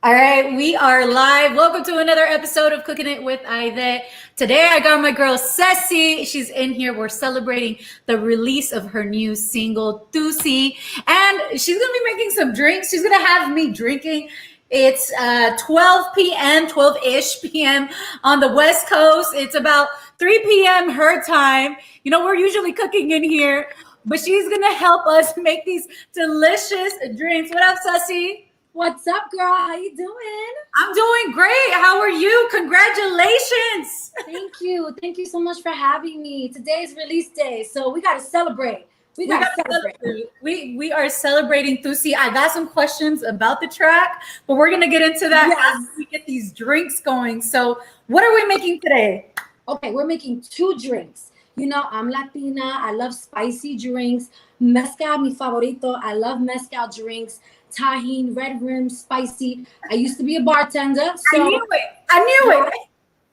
All right, we are live. Welcome to another episode of Cookin It With Ayydé. Today I got my girl Séssi. She's in here. We're celebrating the release of her new single, Tusi. And she's going to be making some drinks. She's going to have me drinking. It's 12 p.m., 12-ish p.m. on the West Coast. It's about 3 p.m. her time. You know, we're usually cooking in here, but she's going to help us make these delicious drinks. What up, Séssi? What's up, girl? How you doing? I'm doing great. How are you? Congratulations. Thank you. Thank you so much for having me. Today's release day, so we got to celebrate. We got to celebrate. We are celebrating Tusi. I got some questions about the track, but we're going to get into that as we get these drinks going. So what are we making today? Okay, we're making 2 drinks. You know, I'm Latina. I love spicy drinks. Mezcal, mi favorito. I love mezcal drinks. Tahini, red rim, spicy. I used to be a bartender. So I knew it.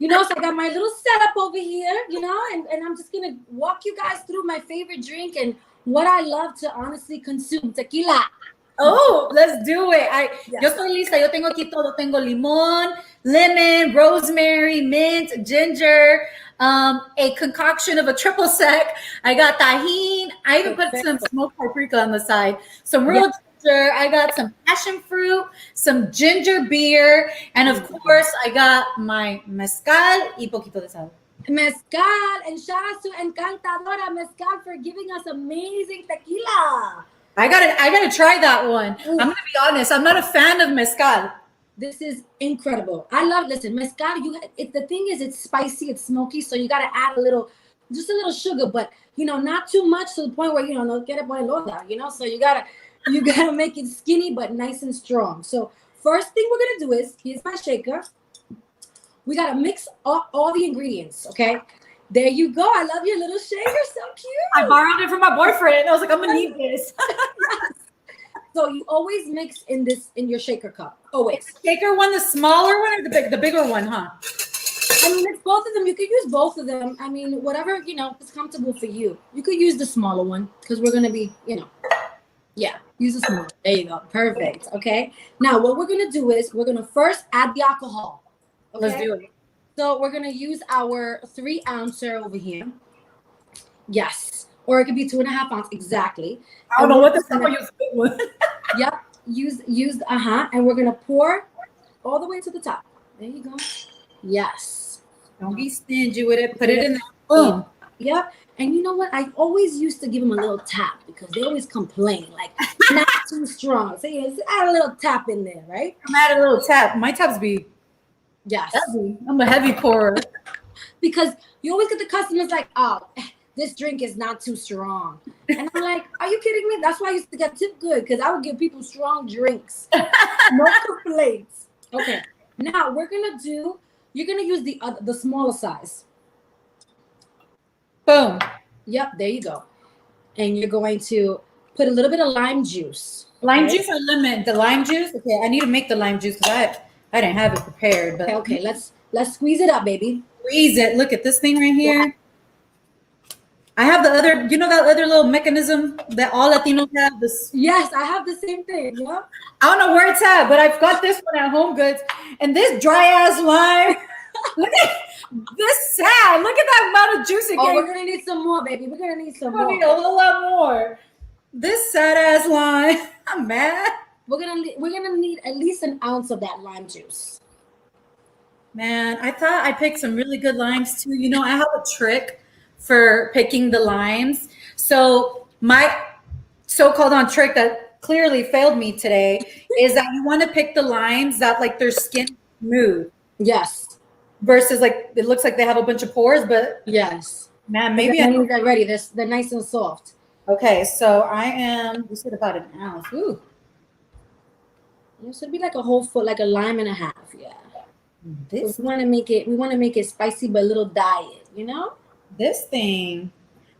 You know, so I got my little setup over here, you know, and I'm just going to walk you guys through my favorite drink and what I love to honestly consume, tequila. Oh, let's do it. Yo estoy lista. Yo tengo aquí todo. Tengo limón, lemon, rosemary, mint, ginger, a concoction of a triple sec. I got tahini. I even put some smoked paprika on the side. Some real ginger. I got some passion fruit, some ginger beer, and of course, I got my mezcal y poquito de sal. Mezcal, and shout out to Encantadora Mezcal for giving us amazing tequila. I gotta try that one. Ooh. I'm gonna be honest. I'm not a fan of mezcal. This is incredible. I love. Listen, mezcal. The thing is, it's spicy, it's smoky, so you gotta add just a little sugar, but you know, not too much to the point where no get it by loda. You know, so you gotta make it skinny but nice and strong. So first thing we're gonna do is here's my shaker. We gotta mix all the ingredients. Okay. There you go. I love your little shaker. So cute. I borrowed it from my boyfriend. I was like, I'm gonna need this. Yes. So you always mix in your shaker cup. Always. The shaker one, the smaller one, or the bigger one, huh? I mean, it's both of them. You could use both of them. I mean, whatever is comfortable for you. You could use the smaller one because we're gonna be, use the smaller. There you go. Perfect. Okay. Now what we're gonna do is we're gonna first add the alcohol. Okay? Let's do it. So we're going to use our 3-ouncer over here. Yes. Or it could be 2.5 ounce. Exactly. I don't know what the fuck use big one. Yep. Use and we're going to pour all the way to the top. There you go. Yes. Don't be stingy with it. Put it in there. Boom. Yep. And you know what? I always used to give them a little tap because they always complain, like, not too strong. So just add a little tap in there, right? I'm add a little tap. My taps be yes. Heavy. I'm a heavy pourer. Because you always get the customers like, oh, this drink is not too strong. And I'm like, are you kidding me? That's why I used to get tip good, because I would give people strong drinks. No complaints. Okay. Now you're gonna use the smaller size. Boom. Yep, there you go. And you're going to put a little bit of lime juice. Lime juice or lemon? The lime juice? Okay, I need to make the lime juice because I didn't have it prepared. But okay, let's squeeze it up, baby. Squeeze it. Look at this thing right here. Yeah. I have the other, that other little mechanism that all Latinos have. This. Yes, I have the same thing. Yep. I don't know where it's at, but I've got this one at Home Goods. And this dry ass lime. Look at this sad. Look at that amount of juice again. Oh, we're gonna need some more, baby. We're gonna need some more. We need a whole lot more. This sad ass lime. I'm mad. We're gonna need at least an ounce of that lime juice. Man, I thought I picked some really good limes too. You know, I have a trick for picking the limes. So my so-called on trick that clearly failed me today is that you want to pick the limes that like their skin smooth. Yes. Versus like it looks like they have a bunch of pores, but yes. Man, maybe I need that ready. They're nice and soft. Okay, so we said about an ounce. Ooh. It should be like a whole foot, like a lime and a half. Yeah. We want to make it spicy, but a little diet, you know? This thing,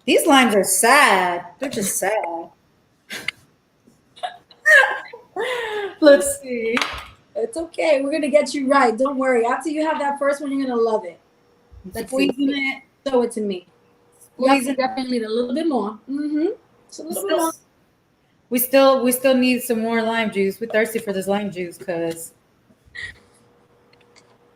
these limes are sad. They're just sad. Let's see. It's okay. We're going to get you right. Don't worry. After you have that first one, you're going to love it. Squeezing it. Show it to me. Squeezing. Definitely need a little bit more. Mm-hmm. Just a little bit more. We still need some more lime juice. We're thirsty for this lime juice because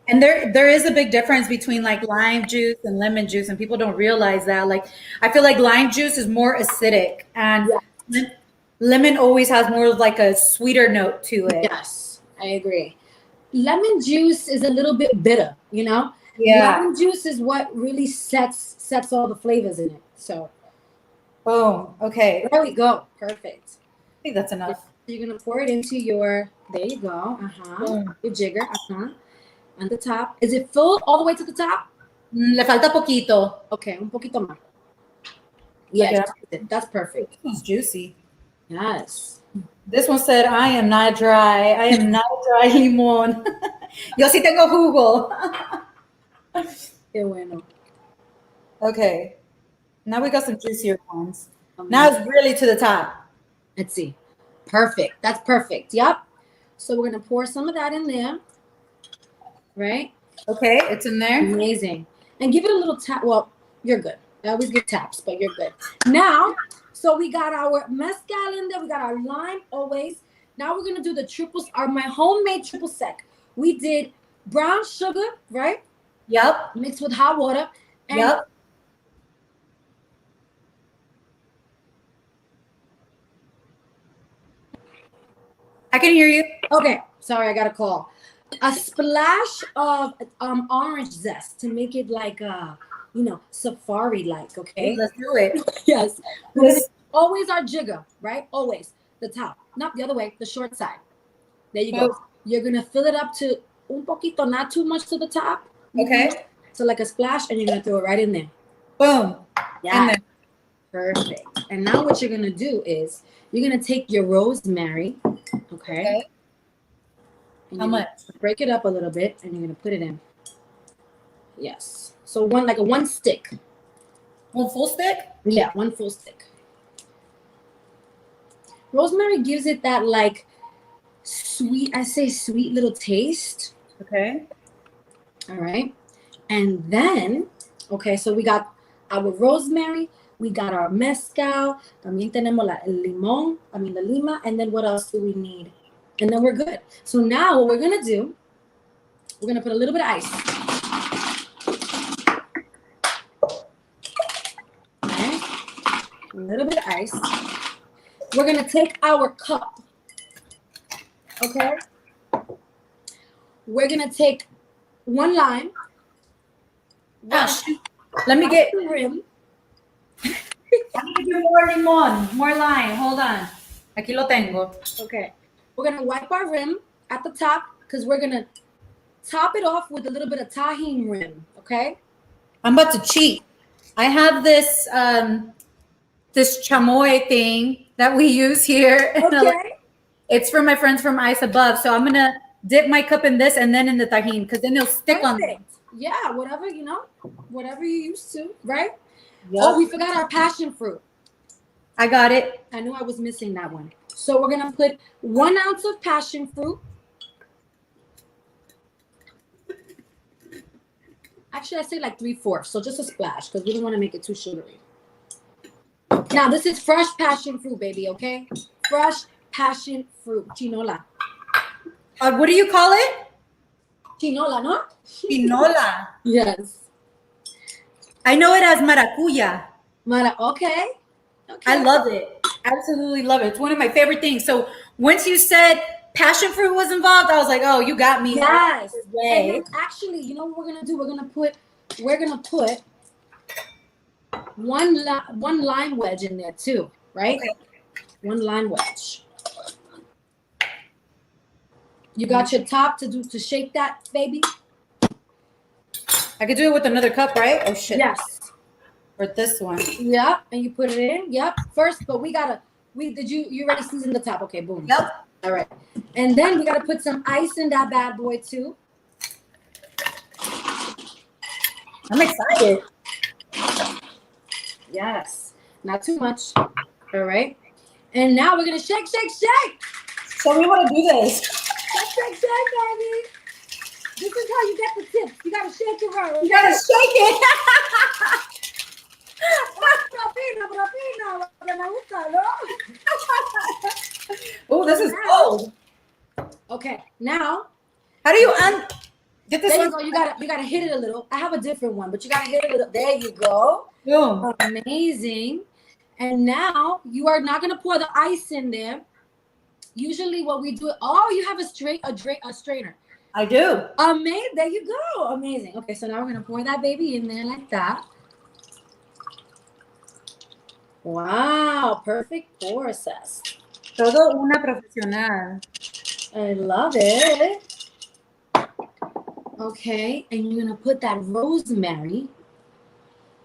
And there is a big difference between like lime juice and lemon juice, and people don't realize that. Like I feel like lime juice is more acidic, and Yeah. lemon always has more of like a sweeter note to it. Yes, I agree. Lemon juice is a little bit bitter, you know. Yeah. Lime juice is what really sets all the flavors in it. So Boom. Okay. there we go. Perfect. I think that's enough. You're gonna pour it into your. There you go. Boom. Your jigger. On the top. Is it full all the way to the top? Le falta poquito. Okay, un poquito más. Yeah, Okay. that's perfect. This one's juicy. Yes. This one said, I am not dry. I am not dry limón. Yo sí tengo jugo. Qué bueno. Okay. Now we got some juicier ones. Now it's really to the top. Let's see. Perfect. That's perfect. Yep. So we're going to pour some of that in there. Right? Okay, it's in there. Amazing. And give it a little tap. Well, you're good. I always give taps, but you're good. Now, so we got our mezcal in there. We got our lime always. Now we're going to do the triples, my homemade triple sec. We did brown sugar, right? Yep. Mixed with hot water. And Yep. I can hear you. Okay. Sorry, I got a call. A splash of orange zest to make it like safari-like, okay? Let's do it. Yes. Always our jigger, right? Always. The top. Not the other way, the short side. There you go. You're going to fill it up to un poquito, not too much to the top. Okay. So like a splash, and you're going to throw it right in there. Boom. Yeah. Perfect. And now what you're going to do is you're going to take your rosemary, okay? How much? Break it up a little bit, and you're going to put it in. Yes. So one stick. One full stick? Yeah, one full stick. Rosemary gives it that like sweet little taste. Okay. All right. And then, okay, so we got our rosemary, we got our mezcal, también tenemos the lima, and then what else do we need? And then we're good. So now what we're going to do, we're going to put a little bit of ice. Okay. A little bit of ice. We're going to take our cup. Okay. We're going to take one lime. Let me get the rim. I need to do more limón, more lime. Hold on. Aquí lo tengo. Okay. We're going to wipe our rim at the top because we're going to top it off with a little bit of tahini rim. Okay. I'm about to cheat. I have this this chamoy thing that we use here. Okay. It's from my friends from Ice Above. So I'm going to dip my cup in this and then in the tahini because then it'll stick on them. Yeah, whatever you used to, right? Yep. Oh, we forgot our passion fruit. I got it. I knew I was missing that one. So we're going to put 1 ounce of passion fruit. Actually, I say like 3/4, so just a splash because we don't want to make it too sugary. Now, this is fresh passion fruit, baby, okay? Fresh passion fruit, chinola. What do you call it? Chinola, no? Pinola. Yes. I know it as maracuya. Okay. I love it. Absolutely love it. It's one of my favorite things. So once you said passion fruit was involved, I was like, oh, you got me. Yes. Way. And then actually, you know what we're gonna do? We're gonna put one lime wedge in there too, right? Okay. 1 lime wedge. You got your top to shake that, baby? I could do it with another cup, right? Oh shit. Yes. Or this one. Yep. And you put it in. Yep. First, but you already seasoned the top. Okay, boom. Yep. All right. And then we gotta put some ice in that bad boy too. I'm excited. Yes. Not too much. All right. And now we're gonna shake. So we want to do this. Shake, baby. This is how you get the tips. You gotta shake it right. You gotta shake it. Oh, this is cold. Okay, now How do you get this There one? you go. You gotta hit it a little. I have a different one, but you gotta hit it a little. There you go. Boom. Amazing. And now you are not gonna pour the ice in there. Usually, what we do. Oh, you have a strainer. I do. Amazing. There you go. Amazing. Okay, so now we're gonna pour that baby in there like that. Wow, perfect pour, Sess. Todo una profesional. I love it. Okay, and you're gonna put that rosemary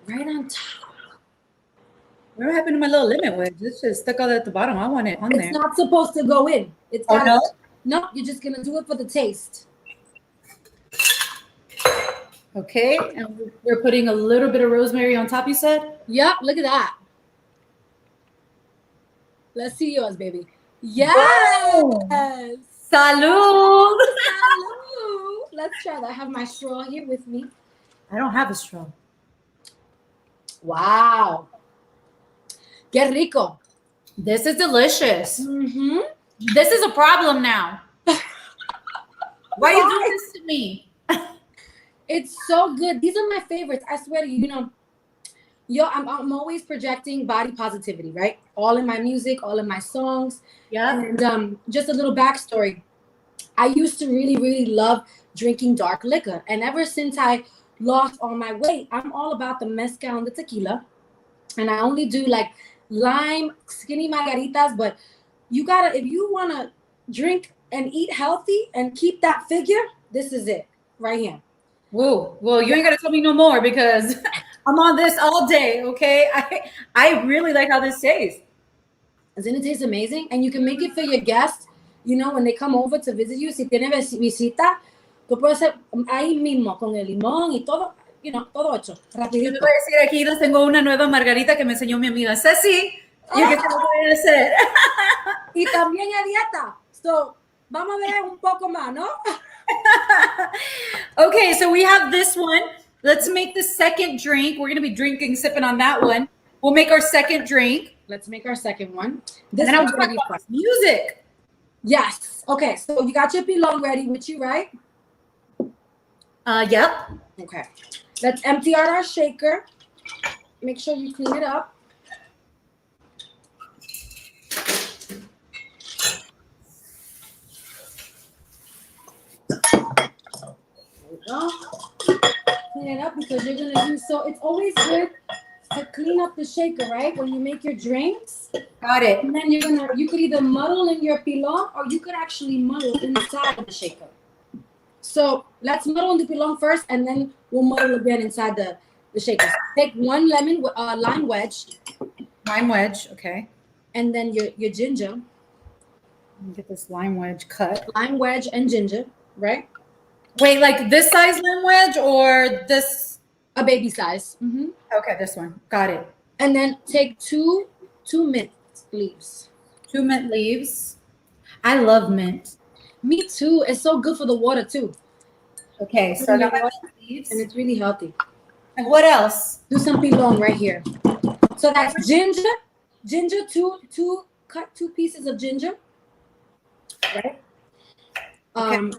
right on top. What happened to my little lemon wedge? This just stuck out at the bottom. I want it on there. It's not supposed to go in. It's Oh, gotta, no? no, you're just gonna do it for the taste. Okay, and we're putting a little bit of rosemary on top, you said? Yep, look at that. Let's see yours, baby. Yes. Wow. Salud. Salud. Let's try that. I have my straw here with me. I don't have a straw. Wow. Qué rico. This is delicious. Mm-hmm. This is a problem now. Why are you doing this to me? It's so good. These are my favorites. I swear to you, I'm always projecting body positivity, right? All in my music, all in my songs. Yeah. And just a little backstory. I used to really, really love drinking dark liquor. And ever since I lost all my weight, I'm all about the mezcal and the tequila. And I only do like lime, skinny margaritas. But if you want to drink and eat healthy and keep that figure, this is it right here. Whoa. Well, you ain't got to tell me no more because I'm on this all day, okay? I really like how this tastes. Doesn't it taste amazing? And you can make it for your guests, when they come over to visit you. Si tiene visita, tú puedes hacer ahí mismo con el limón y todo, todo hecho, rapidito. Yo te voy a decir, aquí les tengo una nueva margarita que me enseñó mi amiga Séssi. ¿Y qué te lo voy a hacer? Y también a dieta. So, vamos a ver un poco más, ¿no? Okay, so we have this one. Let's make the second drink. We're going to be sipping on that one. We'll make our second drink. Let's make our second one. This and then I want to talk about music. Yes. Okay, so you got your pilon ready with you, right? Yep. Okay. Let's empty out our shaker. Make sure you clean it up. Clean it up because you're gonna use. So it's always good to clean up the shaker, right? When you make your drinks. Got it. And then you could either muddle in your pilon or you could actually muddle inside the shaker. So let's muddle in the pilon first, and then we'll muddle again inside the shaker. Take one lime wedge. Lime wedge, okay. And then your ginger. Let me get this lime wedge cut. Lime wedge and ginger, right? Wait, like this size lime wedge or this? A baby size. Mm-hmm. Okay, this one. Got it. And then take two mint leaves. 2 mint leaves. I love mint. Me too. It's so good for the water too. Okay, so I got my mint leaves. And it's really healthy. And what else? Do some pilon right here. So that's ginger. Ginger, cut 2 pieces of ginger. Right? Okay.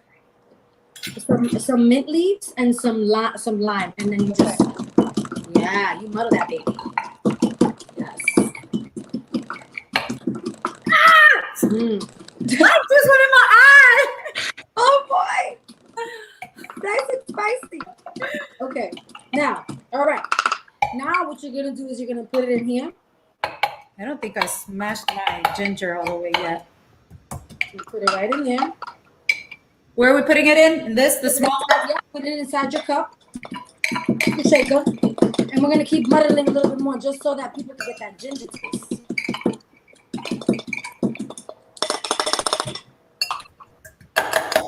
Some mint leaves and some lime, and then you just you muddle that baby. Yes. I just went in my eye. Oh boy, that's spicy. Okay, now, all right. Now what you're gonna do is you're gonna put it in here. I don't think I smashed my ginger all the way yet. You put it right in there. Where are we putting it in? The small cup? Yeah, put it inside your cup. The shaker. And we're gonna keep muddling a little bit more just so that people can get that ginger taste.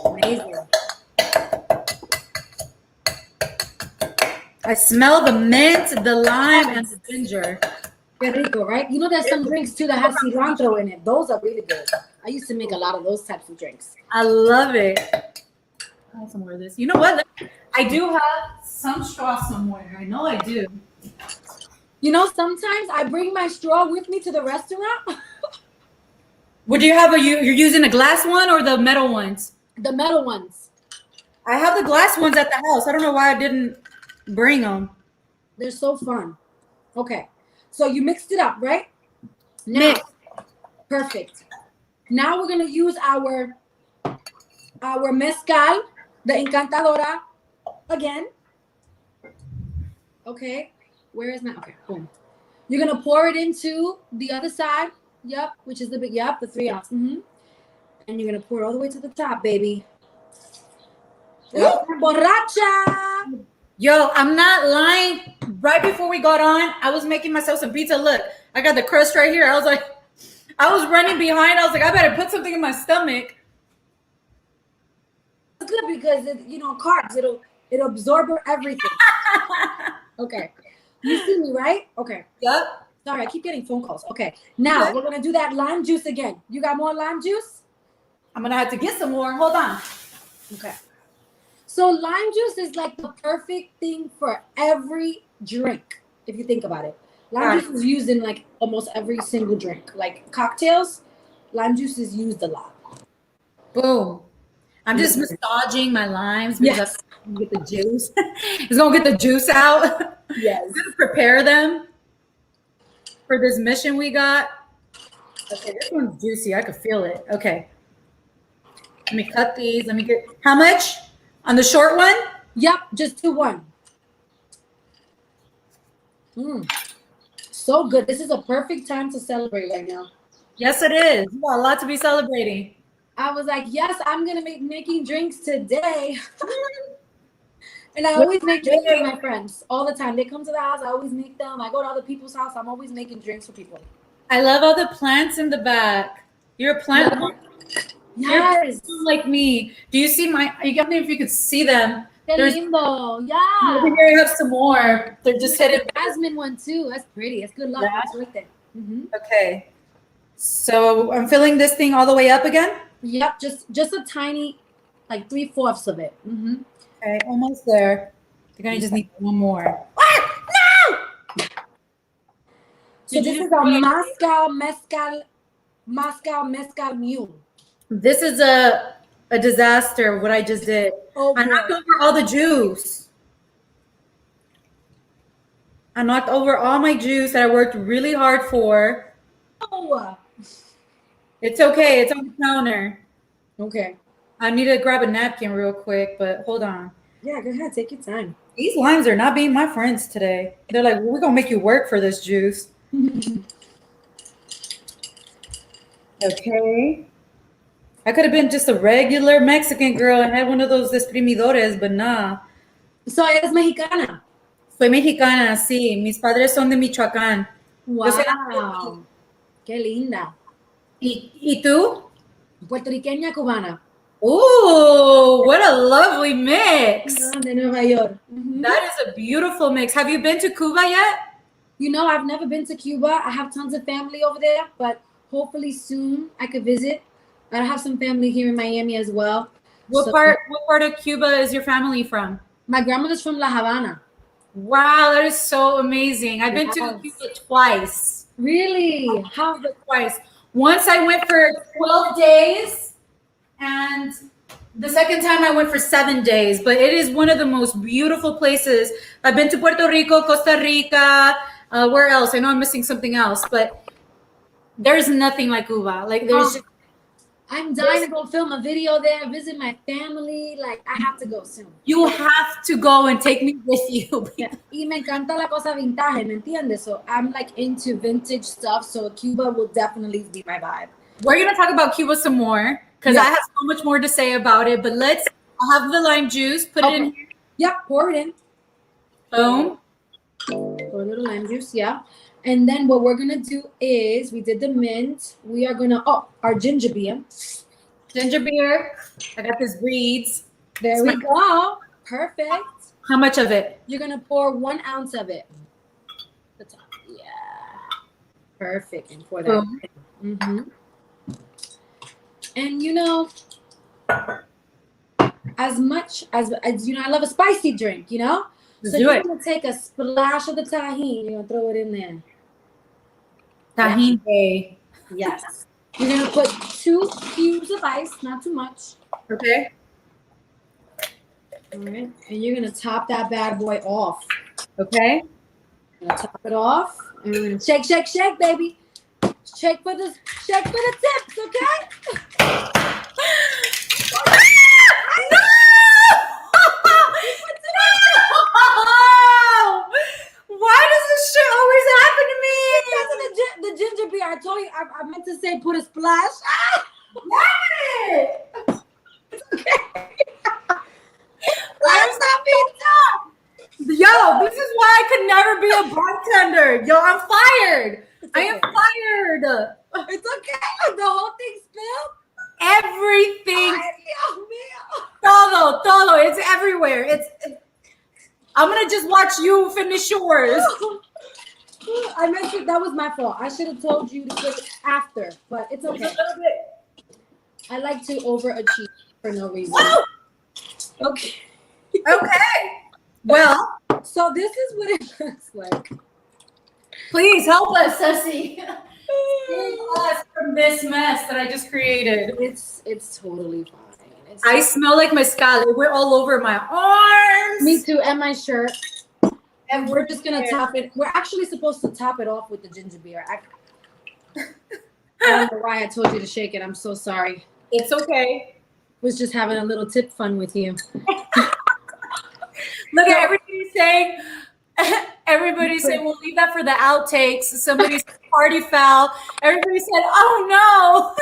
Amazing. I smell the mint, the lime, and the ginger. Qué rico, right? There's some drinks too that have cilantro in it. Those are really good. I used to make a lot of those types of drinks. I love it. I have some more of this. You know what? I do have some straw somewhere. I know I do. Sometimes I bring my straw with me to the restaurant. Would you have you're using a glass one or the metal ones? The metal ones. I have the glass ones at the house. I don't know why I didn't bring them. They're so fun. Okay. So you mixed it up, right? Now, Mix. perfect. Now we're gonna use our mezcal, the Encantadora, again. Okay. Where is my? Okay. Boom. You're gonna pour it into the other side. Yep. Which is the big. Yep. The 3 ounce. And you're gonna pour it all the way to the top, baby. Borracha. Yo, I'm not lying. Right before we got on, I was making myself some pizza. Look, I got the crust right here. I was like, I was running behind. I was like, I better put something in my stomach. It's good because carbs. It'll absorb everything. Okay. You see me, right? Okay. Yep. Sorry, I keep getting phone calls. Okay. Now we're gonna do that lime juice again. You got more lime juice? I'm gonna have to get some more. Hold on. Okay. So lime juice is like the perfect thing for every drink, if you think about it. Lime juice is used in like almost every single drink. Like cocktails, lime juice is used a lot. Boom. I'm just massaging my limes because Yes. I'm gonna get the juice. It's gonna get the juice out. Yes. I'm gonna prepare them for this mission we got. Okay, this one's juicy. I could feel it. Okay. Let me cut these. Let me get how much? On the short one? Yep, just 2-1. So good. This is a perfect time to celebrate right now. Yes, it is. You got a lot to be celebrating. I was like, yes, I'm gonna be making drinks today. And I always make drinks for my friends all the time. They come to the house, I always make them. I go to other people's house, I'm always making drinks for people. I love all the plants in the back. You're a plant woman. Yes. You're like me. Do you see my? I don't know if you could see them. Qué There's lindo. over Yeah. here. You have some more. They're just hidden. Jasmine one too. That's pretty. That's good luck. Yeah. That's right there. Okay. So I'm filling this thing all the way up again. Yep. Just a tiny, like 3/4 of it. Okay, almost there. You're gonna just need one more. So this is a mezcal mule. This is a disaster. What I just did. Oh, I knocked over all the juice. I knocked over all my juice that I worked really hard for. Oh. It's okay. It's on the counter. Okay. I need to grab a napkin real quick, but hold on. Yeah, go ahead. Take your time. These limes are not being my friends today. They're like, we're going to make you work for this juice. Okay. I could have been just a regular Mexican girl and had one of those exprimidores, but nah. So eres mexicana. Soy mexicana, sí. Mis padres son de Michoacán. Wow. Qué linda. ¿Y tú? Puertorriqueña cubana. Ooh, what a lovely mix. De Nueva York. That is a beautiful mix. Have you been to Cuba yet? I've never been to Cuba. I have tons of family over there, but hopefully soon I could visit. I have some family here in Miami as well. What part of Cuba is your family from? My grandmother's from La Habana. Wow, that is so amazing. I've been to Cuba twice. Really? How? Twice. Once I went for 12 days, and the second time I went for 7 days. But it is one of the most beautiful places. I've been to Puerto Rico, Costa Rica. Where else? I know I'm missing something else, but there's nothing like Cuba. Like there's just, I'm dying to go film a video there, visit my family. Like, I have to go soon. you have to go and take me with you. Yeah. Y me encanta la cosa vintage, ¿me entiendes? So I'm like into vintage stuff. So Cuba will definitely be my vibe. We're going to talk about Cuba some more because I have so much more to say about it. But I'll have the lime juice. Put it in here. Yep, pour it in. Boom. Pour a little lime juice, yeah. And then what we're going to do is, we did the mint. We are going to, our ginger beer. Ginger beer. I got this Reed's. There we go. Perfect. How much of it? You're going to pour 1 ounce of it. The top. Yeah. Perfect. And pour that. And as much as I love a spicy drink, So you're going to take a splash of the tahini. You're going to throw it in there. Tahini. Yes. You're going to put 2 cubes of ice, not too much. Okay. All right, and you're gonna top that bad boy off. Okay. Gonna top it off, and we're gonna shake, shake, shake, baby. Shake for the tips, okay? No! No! Why does this shit always happen to me? Because of the ginger beer. I told you, I meant to say put a splash. Damn it! I'm not being tough. Yo, this is why I could never be a bartender. Yo, I'm fired. I am fired. It's okay. The whole thing spilled. Everything. Ay, Dios mío. Todo. It's everywhere. I'm gonna just watch you finish yours. I meant to, that was my fault. I should have told you to put it after, but it's okay. I like to overachieve for no reason. Whoa! Okay. Okay. Well, so this is what it looks like. Please help us, Séssi. Save us from this mess that I just created. It's totally fine. I smell like mezcal. It went all over my arms. Me too, and my shirt. And we're just gonna top it. We're actually supposed to top it off with the ginger beer. I don't know why I told you to shake it. I'm so sorry. It's okay. Was just having a little tip fun with you. Look at everybody saying. Everybody said we'll leave that for the outtakes. Somebody said party foul. Everybody said, "Oh no,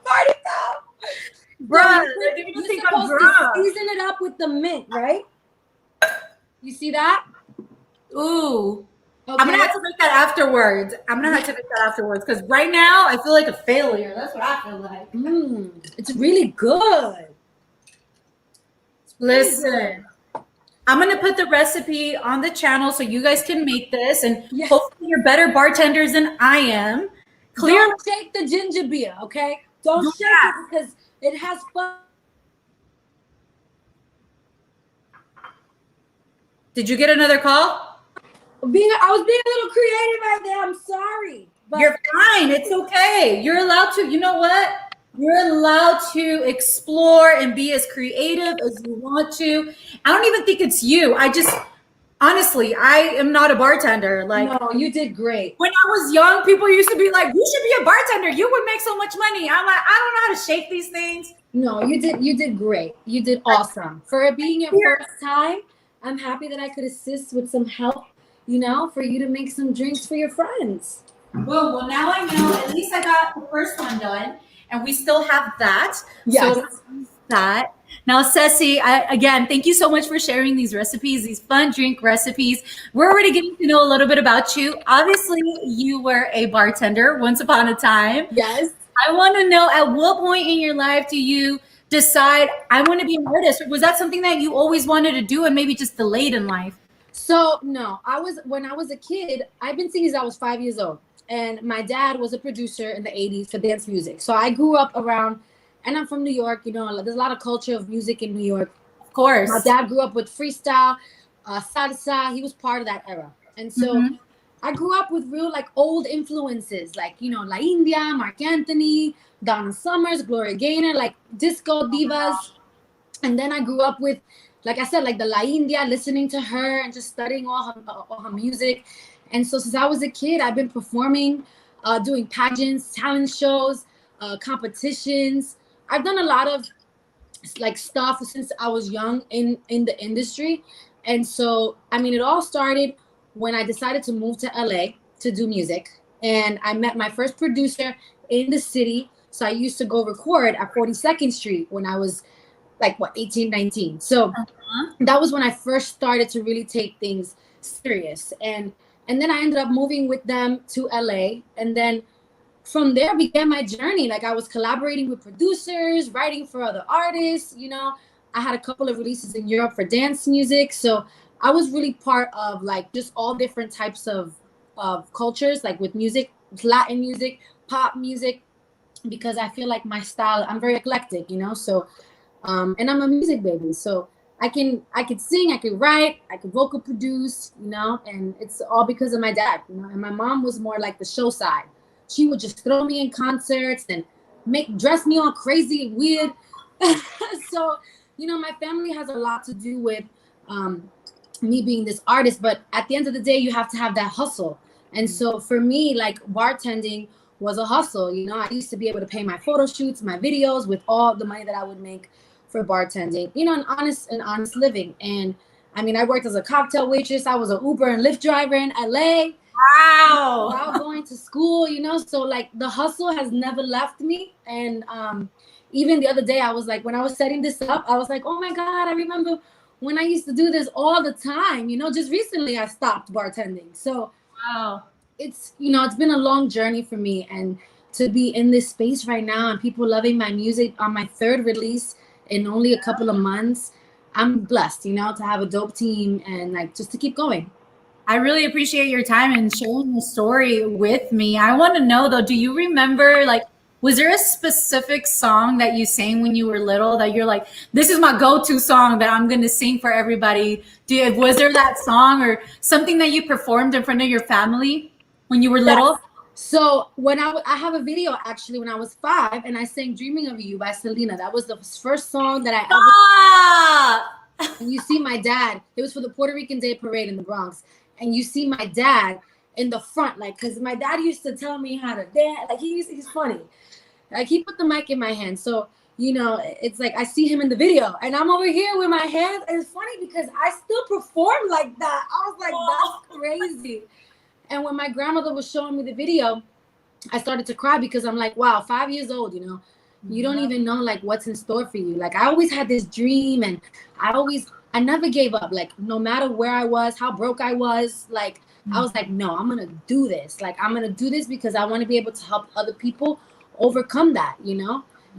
Party foul." Bruh, You're supposed to season it up with the mint, right? You see that? Ooh. Okay. I'm gonna have to make that afterwards. Because right now I feel like a failure. That's what I feel like. It's really good. Listen, I'm gonna put the recipe on the channel so you guys can make this, and hopefully you're better bartenders than I am. Don't shake the ginger beer, okay? Don't shake it because it has fun. Did you get another call? I was being a little creative right there. I'm sorry. But you're fine. It's okay. You're allowed to, you know what? You're allowed to explore and be as creative as you want to. I don't even think it's you. Honestly, I am not a bartender. Like, no, you did great. When I was young, people used to be like, you should be a bartender. You would make so much money. I'm like, I don't know how to shake these things. No, you did great. You did awesome. For it being your first time, I'm happy that I could assist with some help, for you to make some drinks for your friends. Well, now I know. At least I got the first one done, and we still have that. Yes. So let's use that. Now, Séssi, again, thank you so much for sharing these recipes, these fun drink recipes. We're already getting to know a little bit about you. Obviously, you were a bartender once upon a time. Yes. I want to know, at what point in your life do you decide, I want to be an artist? Or was that something that you always wanted to do and maybe just delayed in life? So, no, when I was a kid, I've been singing since I was 5 years old. And my dad was a producer in the 80s for dance music. So I grew up around, and I'm from New York, there's a lot of culture of music in New York. Of course. My dad grew up with freestyle, salsa. He was part of that era. And so I grew up with real old influences, La India, Mark Anthony, Donna Summers, Gloria Gaynor, disco divas. And then I grew up with, like I said, the La India, listening to her and just studying all her music. And so since I was a kid, I've been performing, doing pageants, talent shows, competitions. I've done a lot of stuff since I was young in the industry. And so, it all started when I decided to move to LA to do music. And I met my first producer in the city. So I used to go record at 42nd Street when I was 18, 19. So that was when I first started to really take things serious. And then I ended up moving with them to LA. And then from there began my journey. I was collaborating with producers, writing for other artists. I had a couple of releases in Europe for dance music. So I was really part of just all different types of cultures, with music, Latin music, pop music, because I feel my style, I'm very eclectic, so, and I'm a music baby. So I could sing, I could write, I could vocal produce, and it's all because of my dad, and my mom was more the show side. She would just throw me in concerts and dress me all crazy and weird. So my family has a lot to do with me being this artist, but at the end of the day, you have to have that hustle. And so for me, like bartending was a hustle. I used to be able to pay my photo shoots, my videos with all the money that I would make for bartending, an honest living. And I mean, I worked as a cocktail waitress. I was an Uber and Lyft driver in LA. Wow. While going to school, so like the hustle has never left me. And even the other day, I was like, when I was setting this up, I was like, oh my God, I remember when I used to do this all the time. Just recently I stopped bartending. So wow, it's been a long journey for me, and to be in this space right now and people loving my music on my third release in only a couple of months, I'm blessed, to have a dope team and like just to keep going. I really appreciate your time and sharing the story with me. I want to know though, do you remember, like, was there a specific song that you sang when you were little that you're like, this is my go-to song that I'm going to sing for everybody? Was there that song or something that you performed in front of your family when you were little? Yes. So when I have a video actually when I was 5, and I sang "Dreaming of You" by Selena. That was the first song that I ever. And you see my dad. It was for the Puerto Rican Day Parade in the Bronx, and you see my dad in the front, like, because my dad used to tell me how to dance. Like he's funny. Like he put the mic in my hand, so it's like I see him in the video, and I'm over here with my hands. And it's funny because I still perform like that. I was like, that's crazy. And when my grandmother was showing me the video, I started to cry because I'm like, wow, 5 years old, you don't even know like what's in store for you. Like I always had this dream, and I never gave up. Like no matter where I was, how broke I was, like I was like, no, I'm gonna do this. Like I'm gonna do this because I want to be able to help other people overcome that.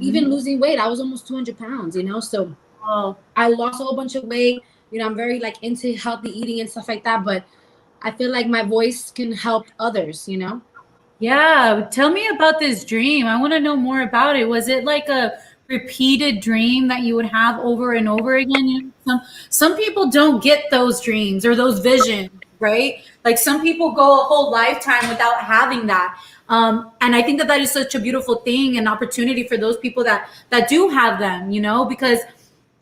Even losing weight, I was almost 200 pounds. So I lost a whole bunch of weight. I'm very like into healthy eating and stuff like that, but I feel like my voice can help others, Yeah, tell me about this dream. I want to know more about it. Was it like a repeated dream that you would have over and over again? Some people don't get those dreams or those visions, right? Like some people go a whole lifetime without having that. And I think that that is such a beautiful thing and opportunity for those people that do have them, because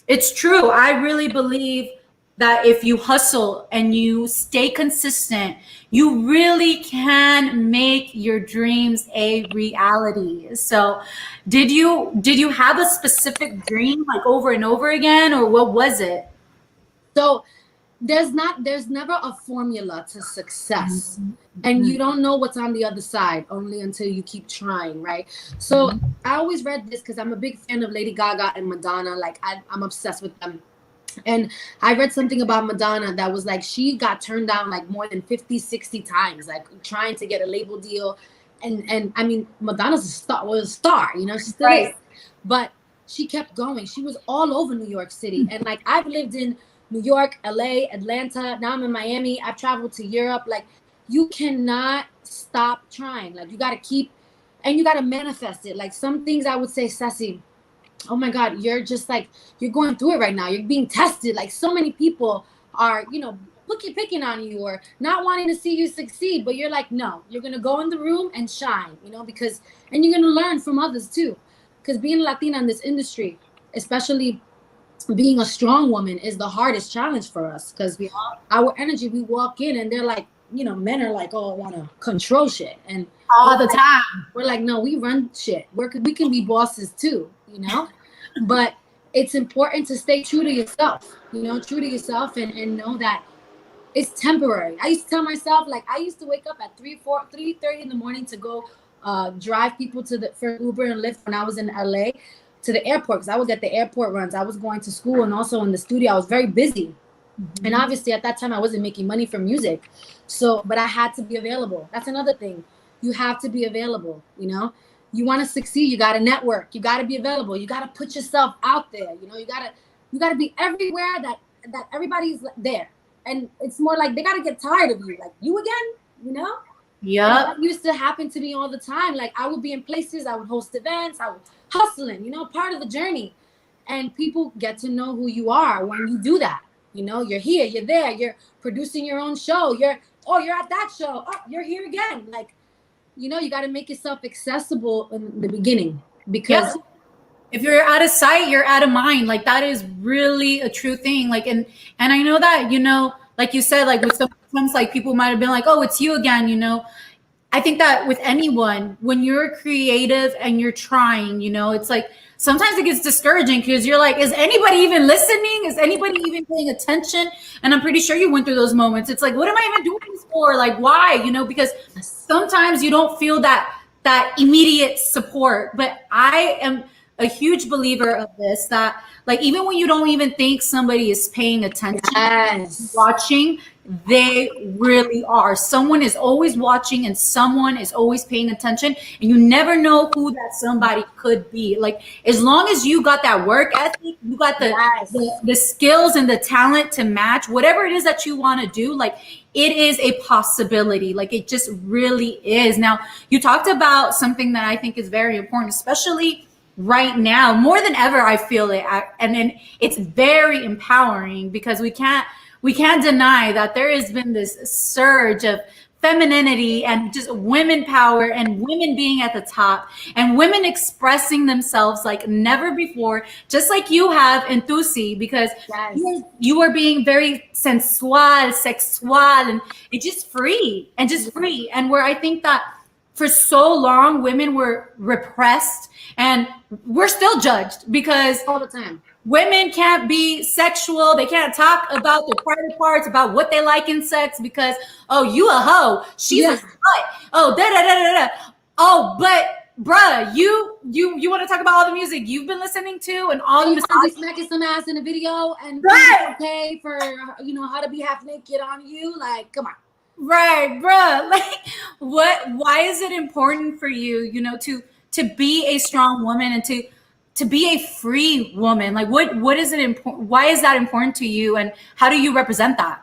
it's true. I really believe that if you hustle and you stay consistent, you really can make your dreams a reality. So, did you have a specific dream like over and over again, or what was it? So there's never a formula to success, and you don't know what's on the other side only until you keep trying, right? So I always read this because I'm a big fan of Lady Gaga and Madonna. Like I'm obsessed with them. And I read something about Madonna that was like she got turned down like more than 50, 60 times, like trying to get a label deal. And I mean, Madonna's was a star, she still is. But she kept going. She was all over New York City. And like I've lived in New York, LA, Atlanta. Now I'm in Miami. I've traveled to Europe. Like you cannot stop trying. Like you got to keep, and you got to manifest it. Like some things I would say, Séssi, oh my God, you're just like, you're going through it right now. You're being tested. Like so many people are, picking on you or not wanting to see you succeed. But you're like, no, you're going to go in the room and shine, because, and you're going to learn from others too. Because being Latina in this industry, especially being a strong woman, is the hardest challenge for us. Because our energy, we walk in and they're like, men are like, oh, I want to control shit. And all the time. We're like, no, we run shit. We can be bosses too, but it's important to stay true to yourself, true to yourself and know that it's temporary. I used to tell myself, like, I used to wake up at 3:30 in the morning to go drive people for Uber and Lyft when I was in LA to the airport, because I was at the airport runs. I was going to school and also in the studio. I was very busy. And obviously at that time I wasn't making money from music. So, but I had to be available. That's another thing. You have to be available, You want to succeed, you got to network. You got to be available. You got to put yourself out there. You got to be everywhere that everybody's there. And it's more like they got to get tired of you. Like, you again, Yeah. That used to happen to me all the time. Like I would be in places, I would host events, I would hustling, part of the journey. And people get to know who you are when you do that. You're here, you're there, you're producing your own show. You're at that show. Oh, you're here again. Like, you got to make yourself accessible in the beginning because if you're out of sight, you're out of mind. Like that is really a true thing. Like, and I know that, like you said, like with sometimes like people might have been like, oh, it's you again. I think that with anyone, when you're creative and you're trying, it's like sometimes it gets discouraging because you're like, is anybody even listening? Is anybody even paying attention? And I'm pretty sure you went through those moments. It's like, what am I even doing this for? Like, why? Because sometimes you don't feel that immediate support. But I am a huge believer of this, that like even when you don't even think somebody is paying attention, Yes. watching, they really are. Someone is always watching and someone is always paying attention, and you never know who that somebody could be. Like as long as you got that work ethic, you got the skills and the talent to match whatever it is that you want to do, like it is a possibility. Like it just really is. Now, you talked about something that I think is very important, especially right now, more than ever. I feel it, and then it's very empowering because we can't deny that there has been this surge of femininity and just women power and women being at the top and women expressing themselves like never before, just like you have in Tusi, because you are being very sensual, sexual, and it's just free and where I think that for so long women were repressed and we're still judged because all the time women can't be sexual. They can't talk about their private parts, about what they like in sex because, oh, you a hoe. She's a slut. Oh, da-da-da-da-da. Oh, but bruh, you want to talk about all the music you've been listening to and all the be smacking some ass in a video and okay for how to be half naked on you. Like, come on. Right, bruh. Like why is it important for you, to be a strong woman and to be a free woman? Like what is it important? Why is that important to you, and how do you represent that?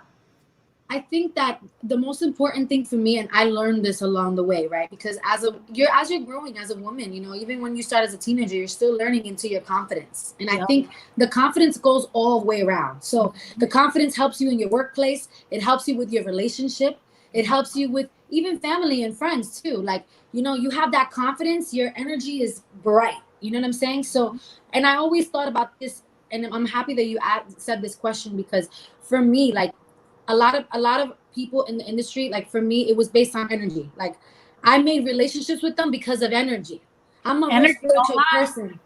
I think that the most important thing for me, and I learned this along the way, right? Because as you're growing as a woman, even when you start as a teenager, you're still learning into your confidence. And I think the confidence goes all the way around. So the confidence helps you in your workplace. It helps you with your relationship. It helps you with even family and friends too. Like, you have that confidence, your energy is bright. You know what I'm saying? So, and I always thought about this, and I'm happy that you said this question, because for me, like a lot of people in the industry, like for me, it was based on energy. Like I made relationships with them because of energy. I'm a very spiritual person.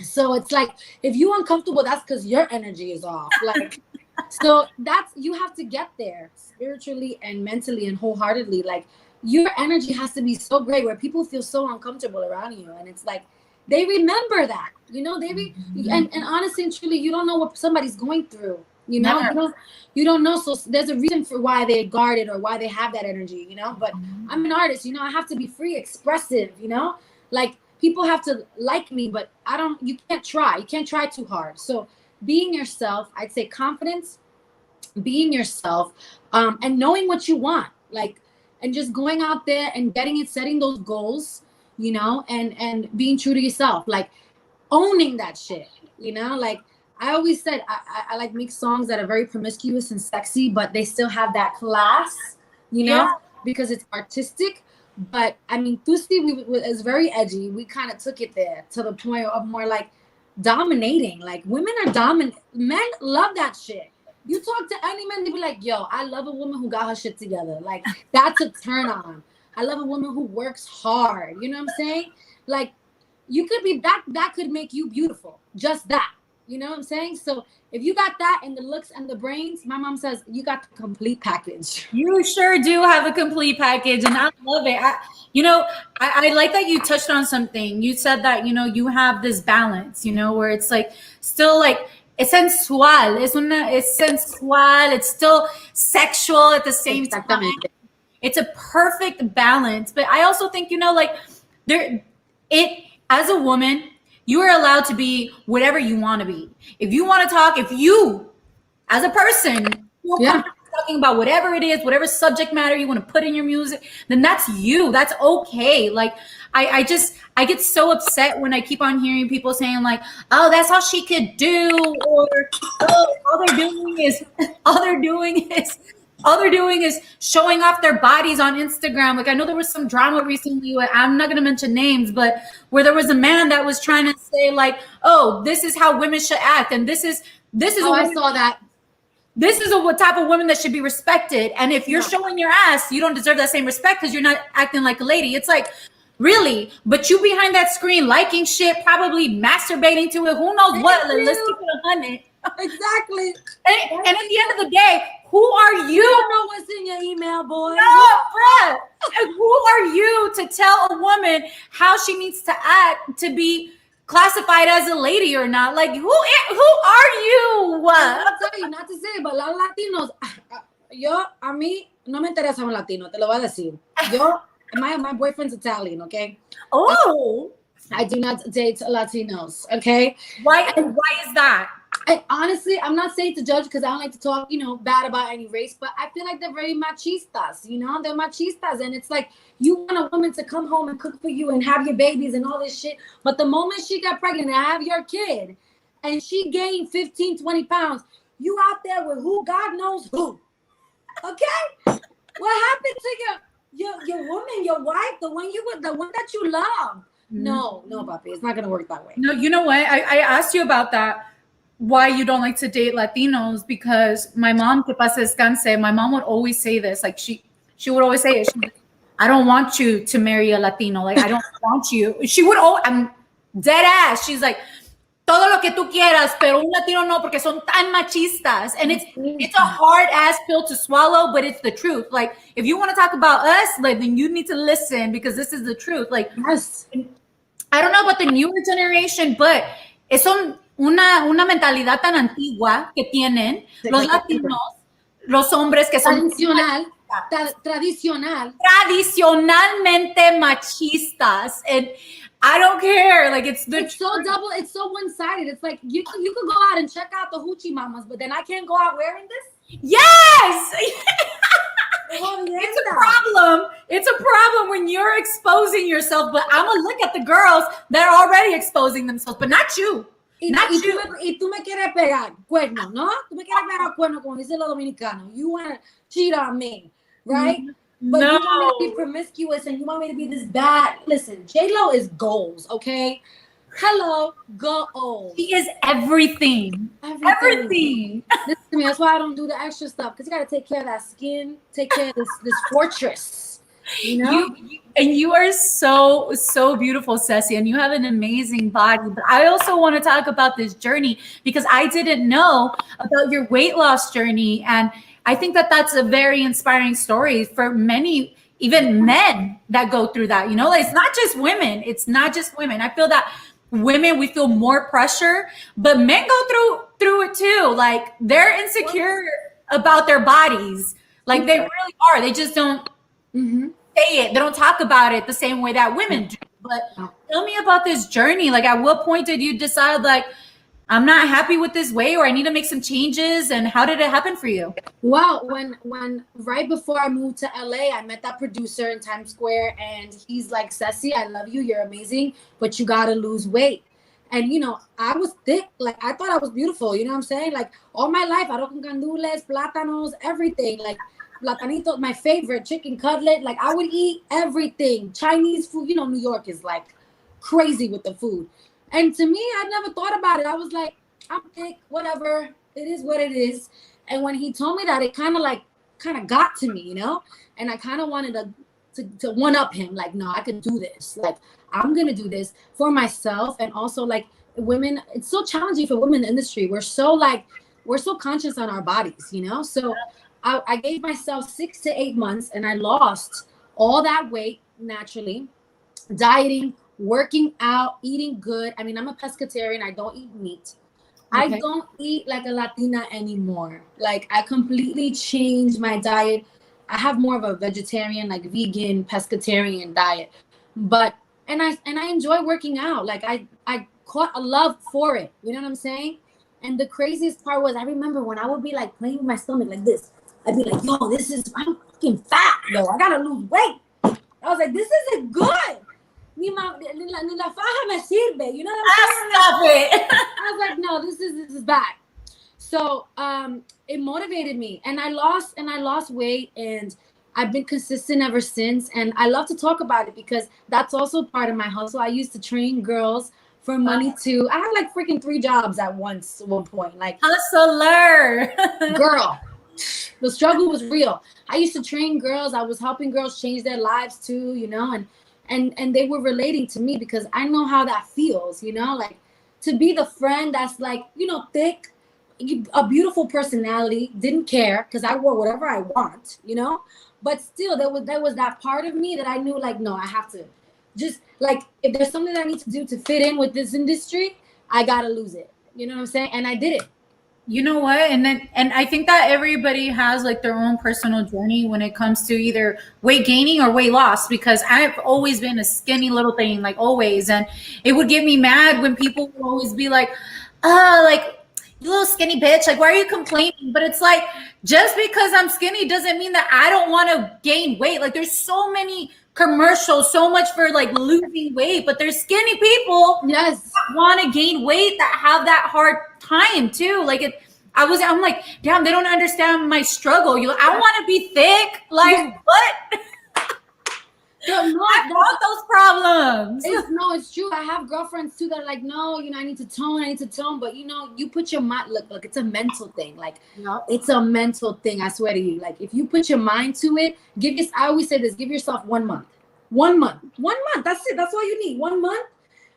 So it's like, if you're uncomfortable, that's because your energy is off. Like, so you have to get there spiritually and mentally and wholeheartedly. Like your energy has to be so great where people feel so uncomfortable around you. And it's like, they remember that, and honestly and truly, you don't know what somebody's going through, you don't know. So there's a reason for why they guard it or why they have that energy, but I'm an artist, I have to be free, expressive, like people have to like me, but you can't try too hard. So being yourself, I'd say confidence, being yourself, and knowing what you want, like, and just going out there and setting those goals, and being true to yourself, like owning that shit, like I always said, I like make songs that are very promiscuous and sexy, but they still have that class, because it's artistic. But I mean, Tusi is very edgy. We kind of took it there to the point of more like dominating. Like women are dominant. Men love that shit. You talk to any man, they be like, yo, I love a woman who got her shit together. Like that's a turn on. I love a woman who works hard. You know what I'm saying? Like you could be that could make you beautiful. Just that. You know what I'm saying? So if you got that and the looks and the brains, my mom says you got the complete package. You sure do have a complete package, and I love it. I like that you touched on something. You said that, you have this balance, where it's like still like it's sensual. It's sensual. It's still sexual at the same time. It's a perfect balance. But I also think, as a woman, you are allowed to be whatever you want to be. If you want to talk, if you, as a person, feel comfortable talking about whatever it is, whatever subject matter you want to put in your music, then that's you. That's okay. Like, I get so upset when I keep on hearing people saying like, oh, that's all she could do, or oh, all they're doing is all they're doing is showing off their bodies on Instagram. Like I know there was some drama recently where, I'm not going to mention names, but where there was a man that was trying to say like, oh, this is how women should act. And this is Oh, I saw that. This is a type of woman that should be respected. And if you're showing your ass, you don't deserve that same respect because you're not acting like a lady. It's like, really? But you behind that screen liking shit, probably masturbating to it. Who knows what? Let's keep it 100. Exactly. And at the end of the day, who are you? You don't know what's in your email, boy. No, bruh. Who are you to tell a woman how she needs to act to be classified as a lady or not? Like, who are you? I'll tell you, not to say, but los Latinos, a mí no me interesa un latino, te lo voy a decir. My boyfriend's Italian, okay? Oh. I do not date Latinos, okay? Why is that? Honestly, I'm not saying to judge because I don't like to talk, bad about any race, but I feel like they're very machistas, they're machistas. And it's like, you want a woman to come home and cook for you and have your babies and all this shit. But the moment she got pregnant and have your kid and she gained 15, 20 pounds, you out there with who? God knows who. Okay? What happened to your woman, your wife, the one that you love? No, papi, it's not going to work that way. No, you know what? I asked you about that. Why you don't like to date Latinos, because my mom, que pase descanse, my mom would always say this. Like she would always say it. I don't want you to marry a Latino. Like I don't want you. She would I'm dead ass. She's like, todo lo que tú quieras, pero un Latino no, porque son tan machistas. And it's a hard ass pill to swallow, but it's the truth. Like if you want to talk about us, like then you need to listen because this is the truth. Like yes. I don't know about the newer generation, but it's una mentalidad tan antigua que tienen los latinos, los hombres que son tradicionalmente machistas, and I don't care. Like it's so one-sided. It's like you could go out and check out the hoochie mamas, but then I can't go out wearing this. Yes. It's a problem. It's a problem when you're exposing yourself, but I'm gonna look at the girls that are already exposing themselves, but not you. Y tú me quieres pegar cuerno, ¿no? Tú me quieres pegar cuerno, como dicen los dominicanos. You want to cheat on me, right? But you want me to be promiscuous and you want me to be this bad. Listen, J-Lo is goals, okay? Hello, goals. She is everything. Everything. Listen to me. That's why I don't do the extra stuff, because you got to take care of that skin, take care of this fortress. You are so beautiful, Séssi, and you have an amazing body. But I also want to talk about this journey because I didn't know about your weight loss journey, and I think that that's a very inspiring story for many, even men that go through that. Like, it's not just women. It's not just women. I feel that women, we feel more pressure, but men go through it too. Like they're insecure about their bodies. Like they really are. They just don't. Say it. They don't talk about it the same way that women do. But tell me about this journey. Like, at what point did you decide, like, I'm not happy with this way, or I need to make some changes? And how did it happen for you? Well, when right before I moved to LA, I met that producer in Times Square, and he's like, Séssi, I love you. You're amazing, but you got to lose weight. And, I was thick. Like, I thought I was beautiful. You know what I'm saying? Like, all my life, arroz con gandules, plátanos, everything. Like, platanito, my favorite, chicken cutlet. Like I would eat everything. Chinese food, New York is like crazy with the food. And to me, I never thought about it. I was like, I'm thick, whatever. It is what it is. And when he told me that, it kind of got to me, and I kind of wanted to one up him. Like, no, I can do this. Like, I'm going to do this for myself. And also like women, it's so challenging for women in the industry. We're so conscious on our bodies, So I gave myself 6 to 8 months and I lost all that weight naturally, dieting, working out, eating good. I mean, I'm a pescatarian. I don't eat meat. Okay. I don't eat like a Latina anymore. Like I completely changed my diet. I have more of a vegetarian, like vegan, pescatarian diet. But, and I enjoy working out. Like I caught a love for it. You know what I'm saying? And the craziest part was I remember when I would be like playing with my stomach like this. I'd be like, yo, I'm fucking fat, yo. I gotta lose weight. I was like, this isn't good. Ni la faja me sirve. You know what I'm saying? Stop it. I was like, no, this is bad. So it motivated me, and I lost weight, and I've been consistent ever since. And I love to talk about it because that's also part of my hustle. I used to train girls for money too. I had like freaking 3 jobs at one point. Like, Hustler. girl, the struggle was real. I used to train girls. I was helping girls change their lives too, you know, and they were relating to me because I know how that feels, you know, like to be the friend that's like, you know, thick, a beautiful personality, didn't care because I wore whatever I want, you know, but still there was that part of me that I knew like, no, I have to just like, if there's something that I need to do to fit in with this industry, I gotta lose it. You know what I'm saying? And I did it. You know what? And I think that everybody has like their own personal journey when it comes to either weight gaining or weight loss, because I've always been a skinny little thing, like always. And it would get me mad when people would always be like, like, you little skinny bitch, like, why are you complaining? But it's like, just because I'm skinny doesn't mean that I don't want to gain weight. Like, there's so many commercials, so much for like losing weight, but there's skinny people, yes, that want to gain weight, that have that hard time too. Like, I'm like, damn, they don't understand my struggle. I want to be thick. Like, what? No, I want those problems. It's true. I have girlfriends too that are like, no, you know, I need to tone. But you know, you put your mind, look, it's a mental thing. Like, it's a mental thing. I swear to you. Like, if you put your mind to it, I always say this: give yourself 1 month. 1 month. 1 month. That's it. That's all you need. 1 month.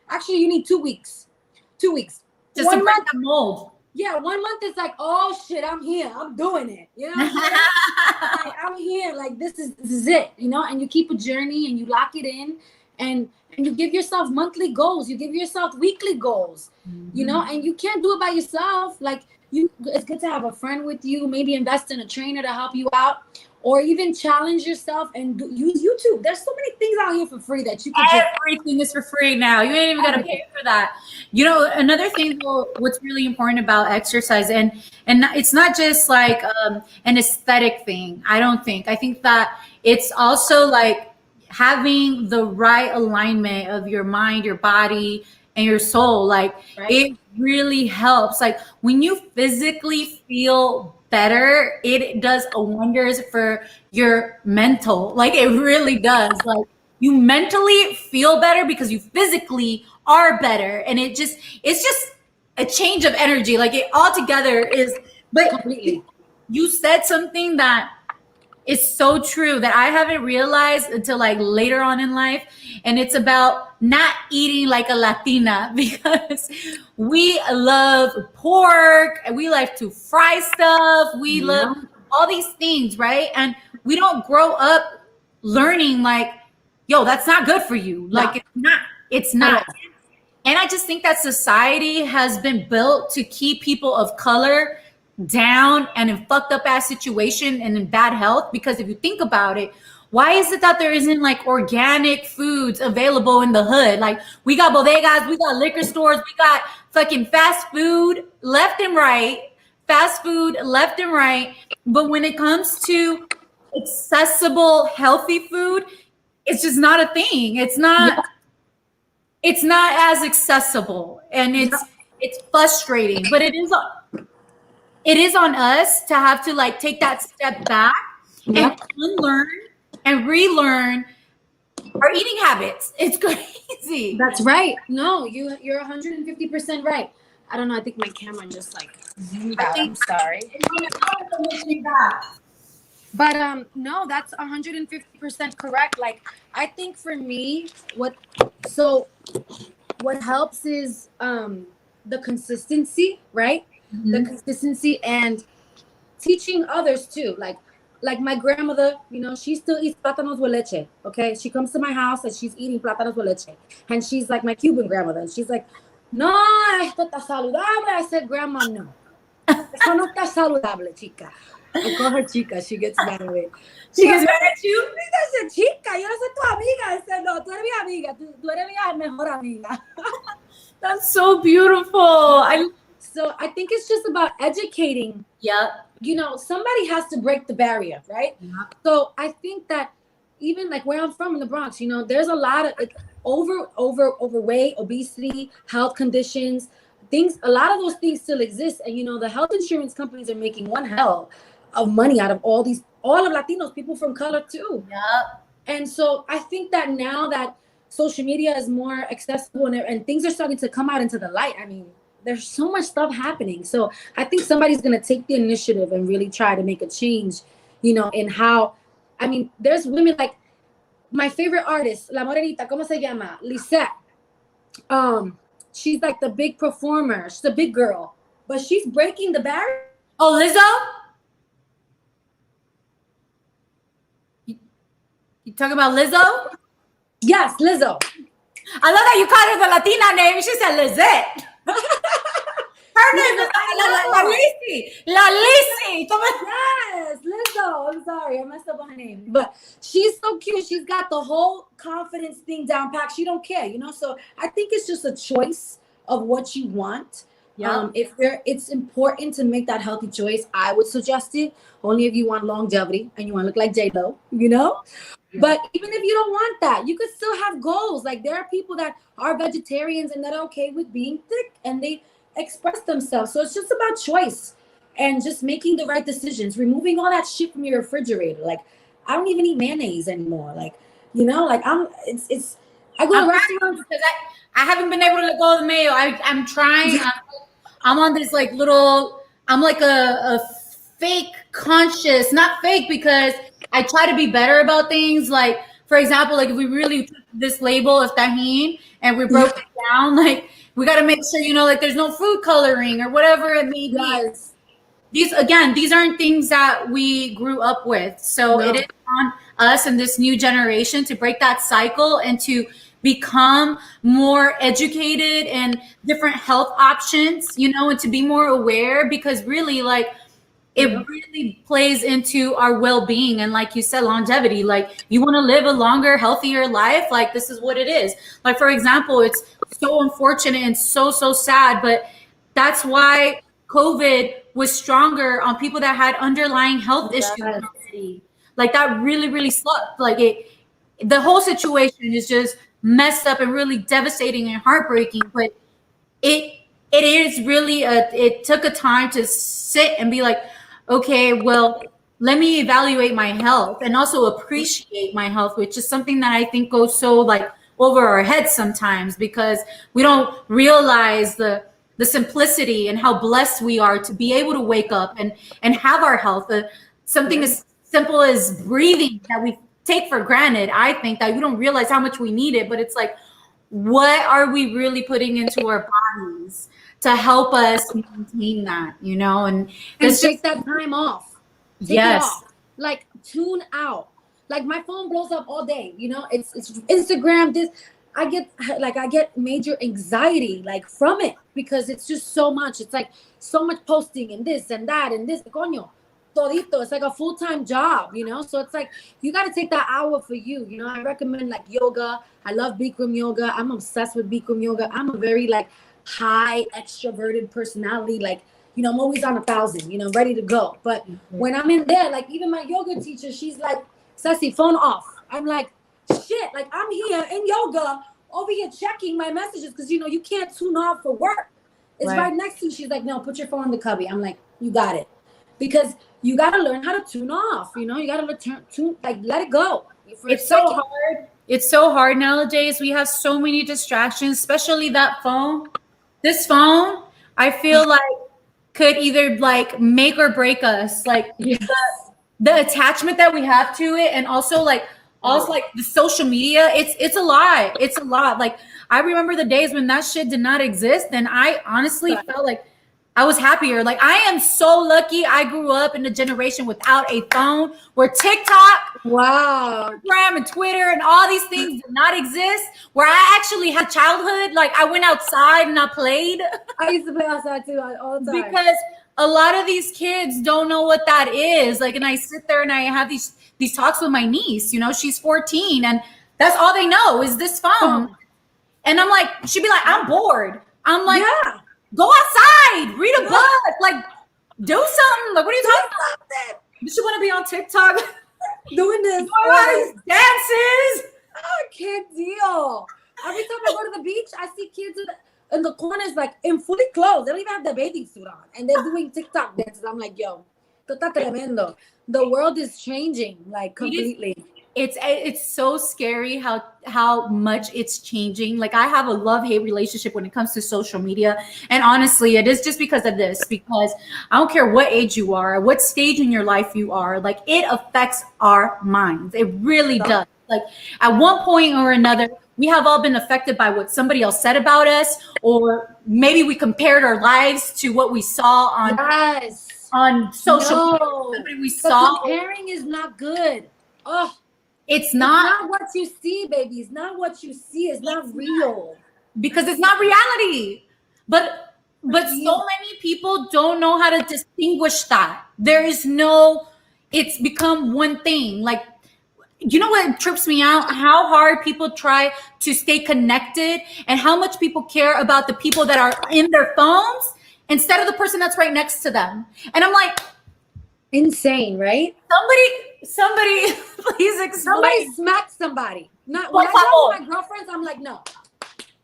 Actually, you need 2 weeks. 2 weeks. Just to break the mold. Yeah, 1 month is like, oh shit, I'm here. I'm doing it. You know what I'm saying? Like, I'm here. Like, this is it. You know, and you keep a journey and you lock it in, and you give yourself monthly goals. You give yourself weekly goals. You know, and you can't do it by yourself. Like, it's good to have a friend with you. Maybe invest in a trainer to help you out, or even challenge yourself and use YouTube. There's so many things out here for free that you can Everything is for free now. You ain't even got to pay for that. You know, another thing though, what's really important about exercise, and it's not just like an aesthetic thing. I think that it's also like having the right alignment of your mind, your body, and your soul. Like, it really helps. Like, when you physically feel better, it does wonders for your mental. Like, it really does. Like, you mentally feel better because you physically are better, and it's just a change of energy. Like, it all together is. But completely. You said something that is so true that I haven't realized until like later on in life. And it's about not eating like a Latina, because we love pork and we like to fry stuff. We love all these things, right? And we don't grow up learning like, yo, that's not good for you. Like, it's not. And I just think that society has been built to keep people of color down and in fucked up ass situation and in bad health. Because if you think about it, why is it that there isn't like organic foods available in the hood? Like, we got bodegas, we got liquor stores, we got fucking fast food left and right. But when it comes to accessible, healthy food, it's just not a thing. It's not as accessible, and it's frustrating. But it is on us to have to like take that step back and unlearn and relearn our eating habits. It's crazy. That's right. No, you're 150% right. I don't know. I think my camera just like zoomed out. I'm sorry. But no, that's 150% correct. Like, I think for me, what helps is the consistency, right? The consistency and teaching others too. Like my grandmother, you know, she still eats plátanos with leche. Okay, she comes to my house and she's eating plátanos with leche, and she's like my Cuban grandmother, and she's like, no, esto está saludable. I said, grandma, no, esto no está saludable, chica. I call her chica. She gets mad at me. She gets mad at you? I said, chica, yo no soy tu amiga. I said, no, tú eres mi amiga. Tú eres mi mejor amiga. That's so beautiful. So I think it's just about educating. Yeah. You know, somebody has to break the barrier, right? Yeah. So I think that even like where I'm from in the Bronx, you know, there's a lot of overweight, obesity, health conditions. things, a lot of those things still exist. And, the health insurance companies are making one hell of money out of all of Latinos, people from color too. Yep. And so I think that now that social media is more accessible and things are starting to come out into the light, I mean, there's so much stuff happening. So I think somebody's going to take the initiative and really try to make a change, in how, I mean, there's women like my favorite artist, La Morenita, ¿cómo se llama? Lisette. She's like the big performer. She's a big girl, but she's breaking the barrier. Oh, Lizzo? You talking about Lizzo? Yes, Lizzo. I love that you called her the Latina name. She said Lizette. Her name is La Lisi. La Lisi. Yes, Lizzo. I'm sorry, I messed up on her name. But she's so cute. She's got the whole confidence thing down packed. She don't care, So I think it's just a choice of what you want. Yeah. It's important to make that healthy choice. I would suggest it only if you want longevity and you want to look like J-Lo, Yeah. But even if you don't want that, you could still have goals. Like there are people that are vegetarians and that are okay with being thick and they express themselves. So it's just about choice and just making the right decisions, removing all that shit from your refrigerator. Like I don't even eat mayonnaise anymore. Like, I go to restaurants because I haven't been able to let go of the mayo. I'm trying. I'm on this like little, I'm like a fake conscious, not fake because I try to be better about things. Like, for example, like if we really took this label of tajin and we broke it down, like we got to make sure, like there's no food coloring or whatever it may be. Yes. These aren't things that we grew up with. So it is on us and this new generation to break that cycle and to become more educated in different health options, and to be more aware because really like it really plays into our well-being. And like you said, longevity, like you want to live a longer, healthier life. Like this is what it is. Like, for example, it's so unfortunate and so sad, but that's why COVID was stronger on people that had underlying health issues. Like that really sucked. Like the whole situation is just messed up and really devastating and heartbreaking, but it is really it took a time to sit and be like, okay, well, let me evaluate my health and also appreciate my health, which is something that I think goes so like over our heads sometimes because we don't realize the simplicity and how blessed we are to be able to wake up and have our health. Something as simple as breathing that we take for granted. I think that we don't realize how much we need it, but it's like, what are we really putting into our bodies to help us maintain that, and take that time off. Take it off. Like tune out. Like my phone blows up all day, it's Instagram. I get major anxiety like from it because it's just so much. It's like so much posting and this and that and this. Coño, todito. It's like a full-time job, So it's like you got to take that hour for you. I recommend like yoga. I love Bikram yoga. I'm obsessed with Bikram yoga. I'm a very like high extroverted personality. Like, I'm always on 1,000, ready to go. But when I'm in there, like even my yoga teacher, she's like, Séssi, phone off. I'm like, shit, like I'm here in yoga over here checking my messages because, you can't tune off for work. It's right next to you. She's like, no, put your phone in the cubby. I'm like, you got it. Because you got to learn how to tune off, you got to let it go. It's so hard. It's so hard nowadays. We have so many distractions, especially that phone. This phone, I feel like could either like make or break us. Like the attachment that we have to it, and also like the social media. It's a lot. It's a lot. Like I remember the days when that shit did not exist, and I honestly felt like I was happier. Like I am so lucky I grew up in a generation without a phone where TikTok, Instagram and Twitter and all these things did not exist, where I actually had childhood. Like I went outside and I played. I used to play outside too all the time. Because a lot of these kids don't know what that is. Like, and I sit there and I have these talks with my niece, she's 14 and that's all they know is this phone. And I'm like, she'd be like, I'm bored. I'm like, go outside, read a book, like do something. Like, what are you talking about? Does she want to be on TikTok doing this? Dances. I can't deal. Every time I go to the beach, I see kids in the corners, like in fully clothes. They don't even have the bathing suit on, and they're doing TikTok dances. I'm like, yo, esto está tremendo. The world is changing like completely. It's so scary how much it's changing. Like I have a love-hate relationship when it comes to social media, and honestly it is just because of this, because I don't care what age you are, what stage in your life you are, like it affects our minds. It really does. Like at one point or another, we have all been affected by what somebody else said about us, or maybe we compared our lives to what we saw on social media, somebody we saw. Comparing is not good. Oh, it's not what you see, baby. It's not what you see. It's not real. Because it's not reality. But so many people don't know how to distinguish that. There is no, it's become one thing. Like, you know what trips me out? How hard people try to stay connected and how much people care about the people that are in their phones instead of the person that's right next to them. And I'm like, insane, right? Somebody, please explain. Somebody smack somebody. Not when I go with my girlfriends, I'm like, no,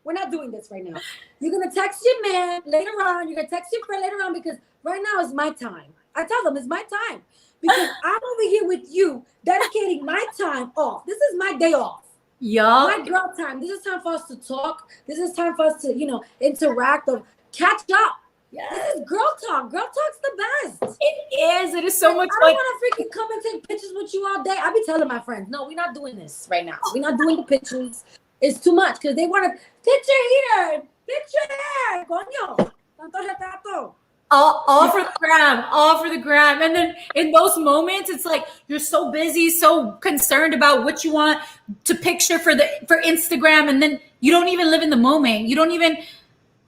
we're not doing this right now. You're gonna text your man later on. You're gonna text your friend later on because right now is my time. I tell them it's my time because I'm over here with you, dedicating my time off. This is my day off. Yeah, my girl time. This is time for us to talk. This is time for us to, interact or catch up. Yes. This is girl talk. Girl talk's the best. It is. It is so much fun. I don't want to freaking come and take pictures with you all day. I be telling my friends, no, we're not doing this right now. We're not doing the pictures. It's too much because they want to picture here, picture there. Coño. Tanto retrato. All for the gram, all for the gram. And then in those moments, it's like you're so busy, so concerned about what you want to picture for Instagram, and then you don't even live in the moment. You don't even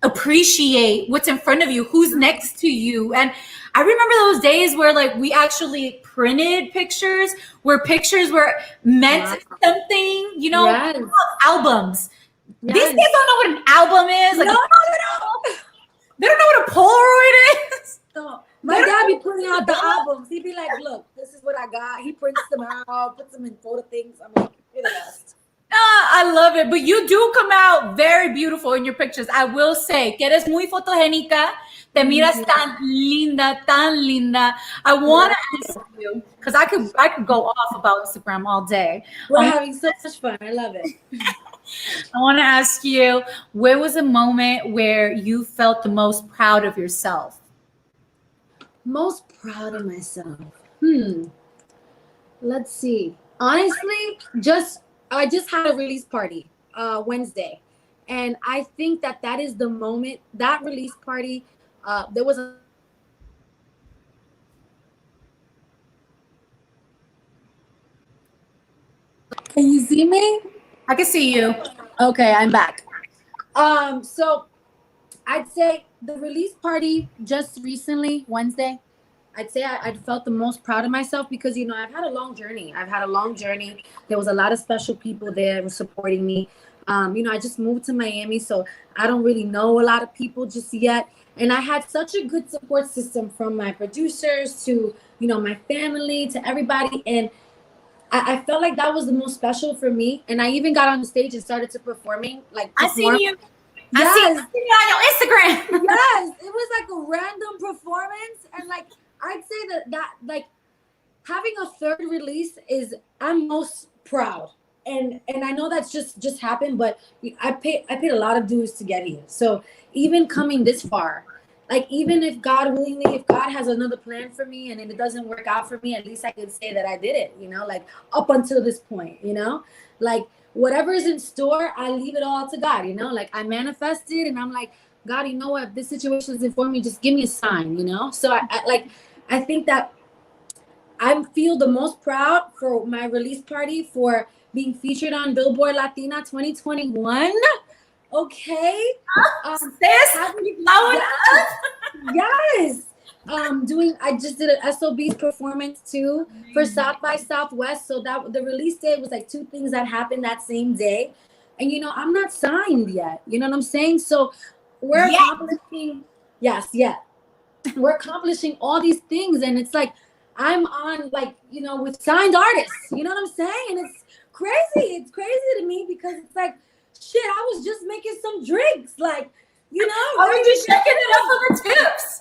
appreciate what's in front of you, who's next to you. And I remember those days where like we actually printed pictures, where pictures were meant something, yes. Albums. Yes. These kids don't know what an album is. Like, no, they don't. They don't know what a Polaroid is. No. My dad be putting out the albums. He'd be like, look, this is what I got. He prints them out, puts them in photo things. I'm like, you're the best. I love it. But you do come out very beautiful in your pictures. I will say, que eres muy fotogénica. Te miras tan linda, tan linda. I want to ask you, because I could go off about Instagram all day. We're having so much fun. I love it. I want to ask you, where was a moment where you felt the most proud of yourself? Most proud of myself? Let's see. Honestly, I just had a release party Wednesday. And I think that is the moment, that release party, there was a Can you see me? I can see you. Okay, I'm back. So I'd say the release party just recently, Wednesday, I'd say I felt the most proud of myself because, I've had a long journey. There was a lot of special people there supporting me. I just moved to Miami, so I don't really know a lot of people just yet. And I had such a good support system from my producers to, my family, to everybody. And I felt like that was the most special for me. And I even got on the stage and started to performing. I see you. Yes. I see you on your Instagram. Yes. It was like a random performance. And I'd say that having a third release I'm most proud. And I know that's just happened, but I paid a lot of dues to get here. So even coming this far, even if God willingly, if God has another plan for me and it doesn't work out for me, at least I can say that I did it, up until this point, whatever is in store, I leave it all to God, I manifested and I'm like, God, you know what, if this situation isn't for me, just give me a sign, So I think that I feel the most proud for my release party for being featured on Billboard Latina 2021. Okay. Yes. I just did an SOB's performance too for South by Southwest. So that the release day was two things that happened that same day. And I'm not signed yet. You know what I'm saying? So we're accomplishing. Yes, yeah. We're accomplishing all these things. And it's I'm on with signed artists. You know what I'm saying? And it's crazy. It's crazy to me because it's shit, I was just making some drinks. You know, I was just checking it up for the tips.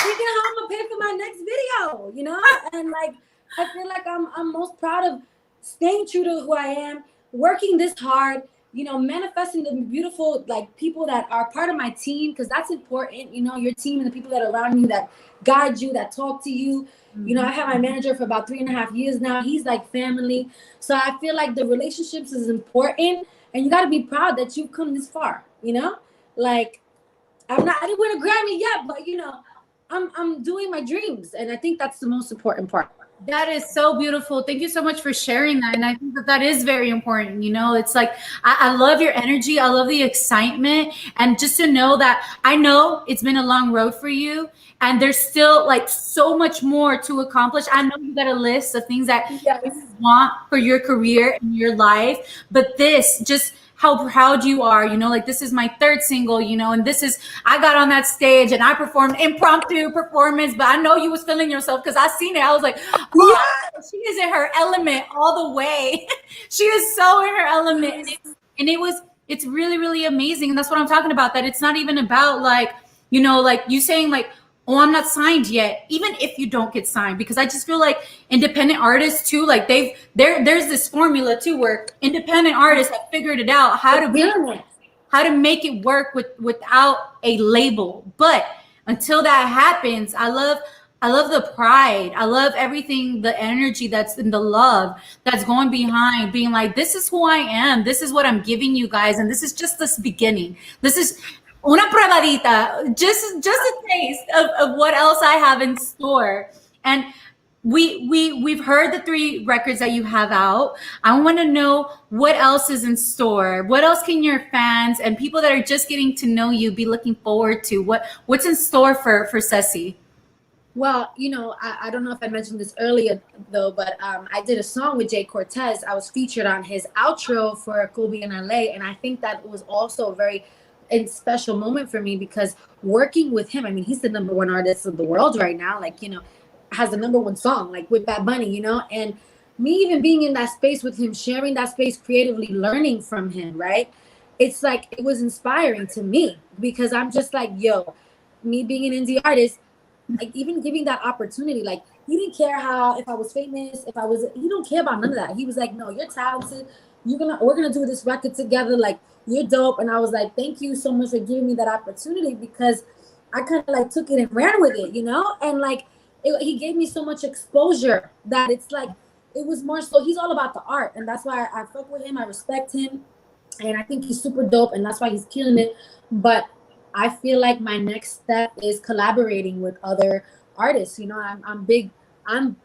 thinking how I'm gonna pay for my next video, you know? And like I feel like I'm most proud of staying true to who I am, working this hard, you know, manifesting the beautiful like people that are part of my team, because that's important, you know, your team and the people that are around you that guide you, that talk to you. You know, I have my manager for about 3.5 years now. He's like family. So I feel like the relationships is important, and you got to be proud that you've come this far, you know? Like I didn't win a Grammy yet, but you know, I'm doing my dreams, and I think that's the most important part. That is so beautiful. Thank you so much for sharing that. And I think that that is very important. You know, it's like, I love your energy. I love the excitement. And just to know that I know it's been a long road for you and there's still like so much more to accomplish. I know you got a list of things that Yes. you want for your career and your life, but this just, how proud you are, you know, like this is my third single, you know, and this is, I got on that stage and I performed impromptu performance, but I know you was feeling yourself because I seen it. I was like, oh, she is in her element all the way. She is so in her element. And it was, it's really, really amazing. And that's what I'm talking about, that it's not even about like, you know, like you saying like, oh, I'm not signed yet, even if you don't get signed, because I just feel like independent artists too, like there's this formula too where independent artists have figured it out how to make it work without a label. But until that happens, I love the pride. I love everything, the energy that's in the love that's going behind being like, this is who I am. This is what I'm giving you guys. And this is just this beginning. This is una probadita, just a taste of what else I have in store. And we've heard the 3 records that you have out. I want to know what else is in store. What else can your fans and people that are just getting to know you be looking forward to? What's in store for Séssi? Well, you know, I don't know if I mentioned this earlier though, but I did a song with Jay Cortez. I was featured on his outro for Kobe in LA, and I think that was also a very special moment for me because working with him, I mean, he's the #1 artist of the world right now, like, you know, has the #1 song, like with Bad Bunny, you know, and me even being in that space with him, sharing that space creatively, learning from him, right? It's like, it was inspiring to me because I'm just like, yo, me being an indie artist, like even giving that opportunity, like he didn't care how, if I was famous, if I was, he don't care about none of that. He was like, no, you're talented, we're gonna do this record together, like you're dope. And I was like, thank you so much for giving me that opportunity, because I kind of like took it and ran with it, you know. And like he gave me so much exposure that it's like, it was more so, he's all about the art, and that's why I fuck with him, I respect him, and I think he's super dope, and that's why he's killing it. But I feel like my next step is collaborating with other artists. You know, I'm big on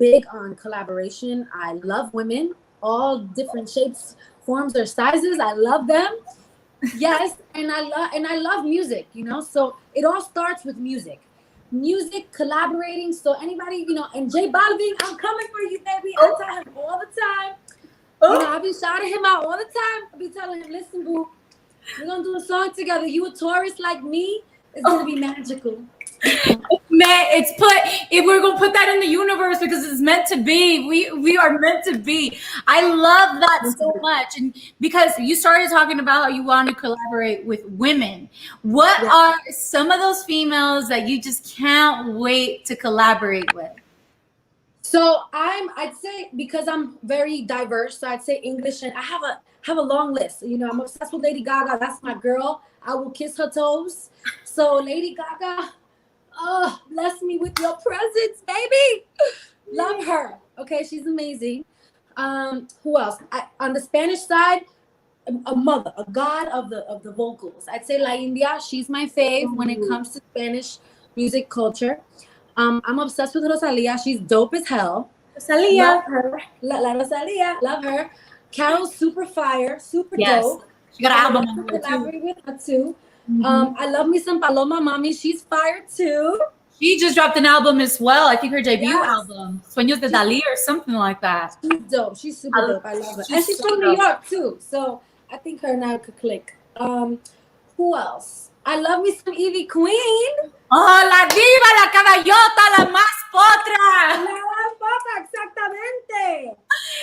collaboration. I love women, all different shapes, forms, or sizes. I love them. Yes, and I love music, you know. So it all starts with music. Music, collaborating. So anybody, you know, and J Balvin, I'm coming for you, baby. I tell him all the time. You know, I be shouting him out all the time. I be telling him, listen, boo, we're gonna do a song together. You a Taurus like me, it's gonna be magical. Man, it's put, if we're gonna put that in the universe because it's meant to be. We are meant to be. I love that so much. And because you started talking about how you want to collaborate with women. What are some of those females that you just can't wait to collaborate with? So I'd say, because I'm very diverse, so I'd say English, and I have a long list. You know, I'm obsessed with Lady Gaga. That's my girl. I will kiss her toes. So Lady Gaga, oh, bless me with your presence, baby. Love her. Okay, she's amazing. Who else? On the Spanish side, a mother, a god of the vocals. I'd say La India. She's my fave when it comes to Spanish music culture. I'm obsessed with Rosalia. She's dope as hell. Rosalia. Love her. La Rosalia. Love her. Carol's super fire, super Yes. dope. She got an album I on her too. collaborate with her too. I love me some Paloma Mami. She's fire too. She just dropped an album as well. I think her debut Yes. album, Sueños de Dalí or something like that. She's dope. She's super dope. I love her. And she's so from New dope. York too. So I think her and I could click. Who else? I love me some Evie Queen. Oh, la diva, la caballota, la más potra. La papa, exactamente.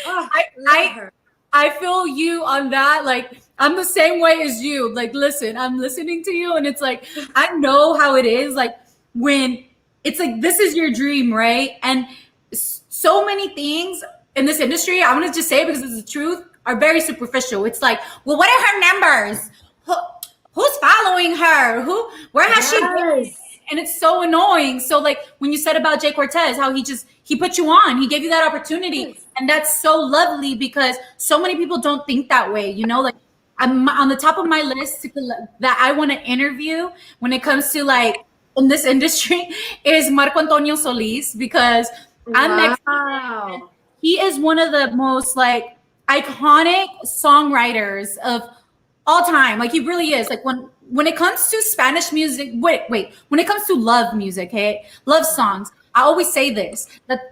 Oh, I feel you on that. Like, I'm the same way as you. Like, listen, I'm listening to you, and it's like, I know how it is. Like, when it's like, this is your dream, right? And so many things in this industry, I want to just say it because it's the truth, are very superficial. It's like, well, what are her numbers? Who's following her? Where has she been? Yes. And it's so annoying. So like when you said about Jay Cortez, how he put you on, he gave you that opportunity, and that's so lovely because so many people don't think that way. You know, like I'm on the top of my list that I want to interview when it comes to like in this industry is Marco Antonio Solis because I'm Mexican. Wow. He is one of the most like iconic songwriters of all time. Like he really is. Like when it comes to Spanish music, wait. When it comes to love music, hey, love songs, I always say this that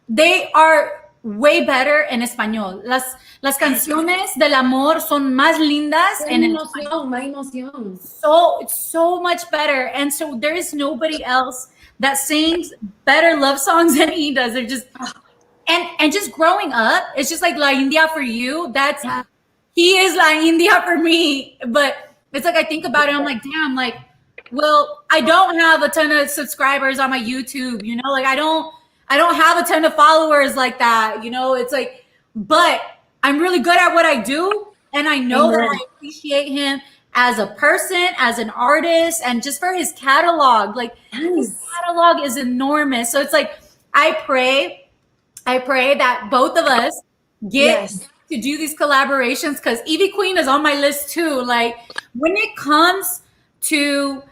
they are way better en español. Las canciones del amor son más lindas en español. Más emoción. So it's so much better, and so there is nobody else that sings better love songs than he does. They're just and just growing up, it's just like La India for you. That's he is La India for me. But it's like I think about it, I'm like, damn, like, well, I don't have a ton of subscribers on my YouTube, you know, like I don't have a ton of followers like that, you know. It's like, but I'm really good at what I do, and I know that I appreciate him as a person, as an artist, and just for his catalog. Like his catalog is enormous. So it's like I pray that both of us get to do these collaborations because Evie Queen is on my list too. Like when it comes to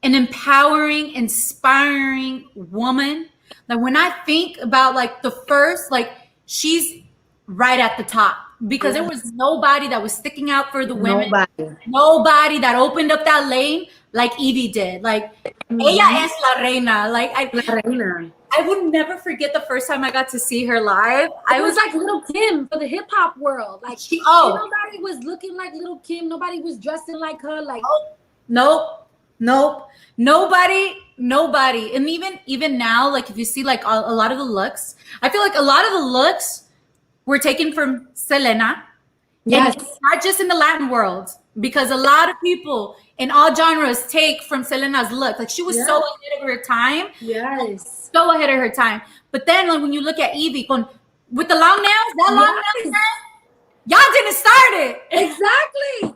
an empowering, inspiring woman, like when I think about like the first, like she's right at the top because there was nobody that was sticking out for the women. Nobody that opened up that lane like Evie did. Like ella es la reina. Like I would never forget the first time I got to see her live. I was like Little Kim for the hip hop world. Like nobody was looking like Little Kim. Nobody was dressing like her. Like nope. Nobody. And even now, like if you see like a lot of the looks, I feel like a lot of the looks were taken from Selena. Yes. And not just in the Latin world, because a lot of people in all genres take from Selena's look. Like she was so ahead of her time. Yes. So ahead of her time. But then like, when you look at Evie with the long nails, long nails, y'all didn't start it. Exactly.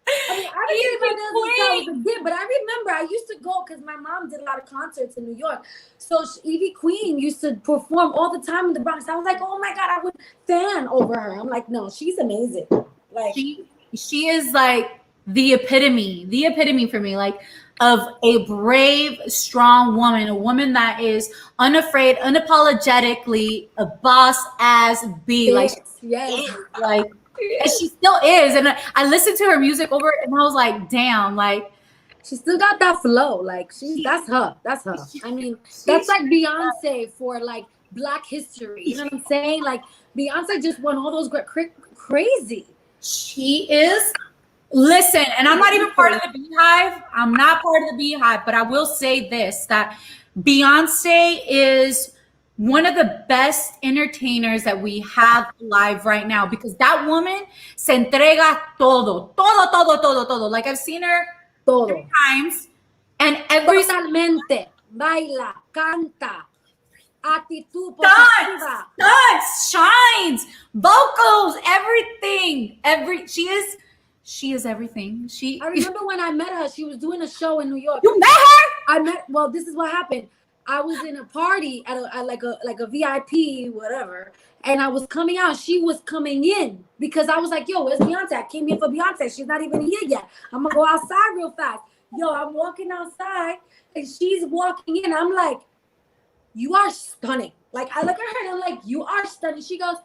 I mean, I didn't get my nails until I was a kid, but I remember I used to go because my mom did a lot of concerts in New York. So Evie Queen used to perform all the time in the Bronx. I was like, oh my God, I would fan over her. I'm like, no, she's amazing. Like she is like the epitome for me, like of a brave, strong woman, a woman that is unafraid, unapologetically a boss ass bee. Like, like, and she still is. And I listened to her music over and I was like, damn, like she still got that flow. Like that's her. I mean, that's like Beyonce for like Black history. You know what I'm saying? Like Beyonce just won all those crazy. She is. Listen, and I'm not even part of the Beehive. I'm not part of the Beehive, but I will say this, that Beyonce is one of the best entertainers that we have live right now because that woman se entrega todo. Like I've seen her 3 times and Totalmente. Baila, canta, actitud positiva. Dance, shines, vocals, everything. She is everything. I remember when I met her, she was doing a show in New York. You met her? Well, this is what happened. I was in a party at like a VIP, whatever, and I was coming out. She was coming in because I was like, yo, where's Beyonce? I came here for Beyonce. She's not even here yet. I'm gonna go outside real fast. Yo, I'm walking outside and she's walking in. I'm like, you are stunning. Like I look at her and I'm like, you are stunning. She goes,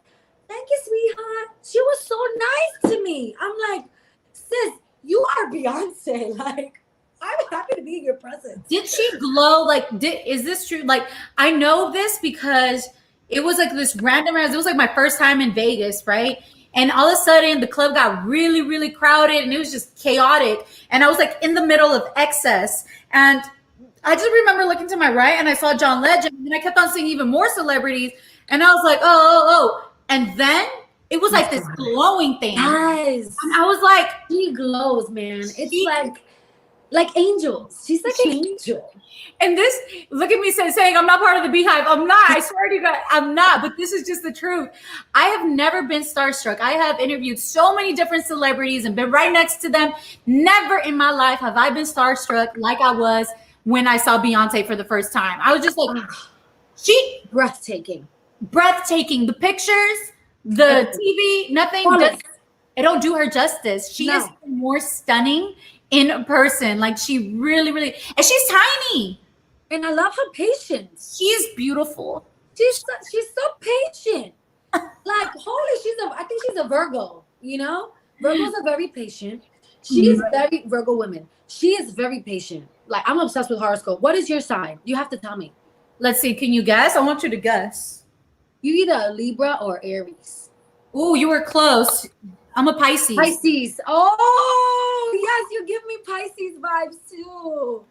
thank you, sweetheart. She was so nice to me. I'm like, sis, you are Beyonce. Like, I'm happy to be in your presence. Did she glow? Like, is this true? Like, I know this because it was like this random. It was like my first time in Vegas, right? And all of a sudden, the club got really, really crowded, and it was just chaotic. And I was like in the middle of excess, and I just remember looking to my right, and I saw John Legend, and I kept on seeing even more celebrities, and I was like, oh. And then It was like this glowing thing. Yes. And I was like, she glows, man. It's like angels. She's like an angel. And this, look at me saying I'm not part of the beehive. I'm not. I swear to you guys, I'm not. But this is just the truth. I have never been starstruck. I have interviewed so many different celebrities and been right next to them. Never in my life have I been starstruck like I was when I saw Beyonce for the first time. I was just like, she breathtaking. The pictures, the TV, nothing. It don't do her justice. She is more stunning in person. Like she really, really, and she's tiny. And I love her patience. She's beautiful. She's so patient. Like holy, I think she's a Virgo. You know, Virgos are very patient. She is very Virgo women. She is very patient. Like I'm obsessed with horoscope. What is your sign? You have to tell me. Let's see. Can you guess? I want you to guess. You either a Libra or Aries. Oh, you were close. I'm a Pisces. Pisces. Oh, yes, you give me Pisces vibes too.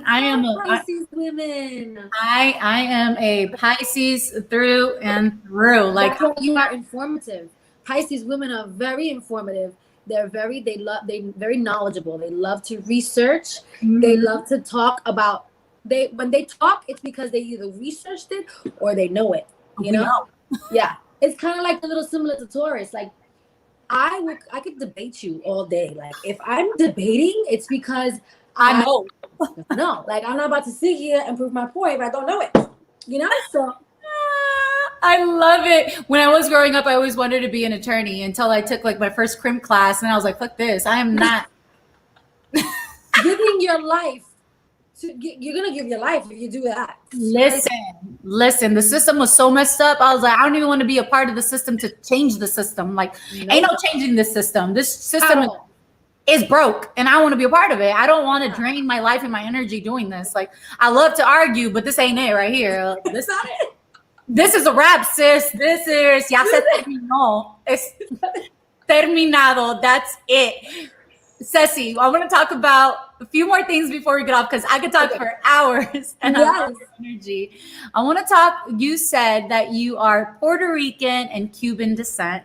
I am a Pisces women. I am a Pisces through and through. Like you are informative. Pisces women are very informative. They're very knowledgeable. They love to research. They love to talk about. When they talk, it's because they either researched it or they know it. You know? Yeah. It's kind of like a little similar to Taurus. Like I could debate you all day. Like if I'm debating, it's because I know. No, like I'm not about to sit here and prove my point if I don't know it. You know? So I love it. When I was growing up, I always wanted to be an attorney until I took like my first crim class, and I was like, "Fuck this! I am not giving your life." You're gonna give your life if you do that. Listen. The system was so messed up. I was like, I don't even want to be a part of the system to change the system. Like, ain't no changing this system. This system is broke, and I want to be a part of it. I don't want to drain my life and my energy doing this. Like, I love to argue, but this ain't it right here. This not it. This is a wrap, sis. This is ya se terminó. Es terminado. That's it. Séssi, I want to talk about a few more things before we get off because I could talk for hours and I love your energy. I want to talk. You said that you are Puerto Rican and Cuban descent,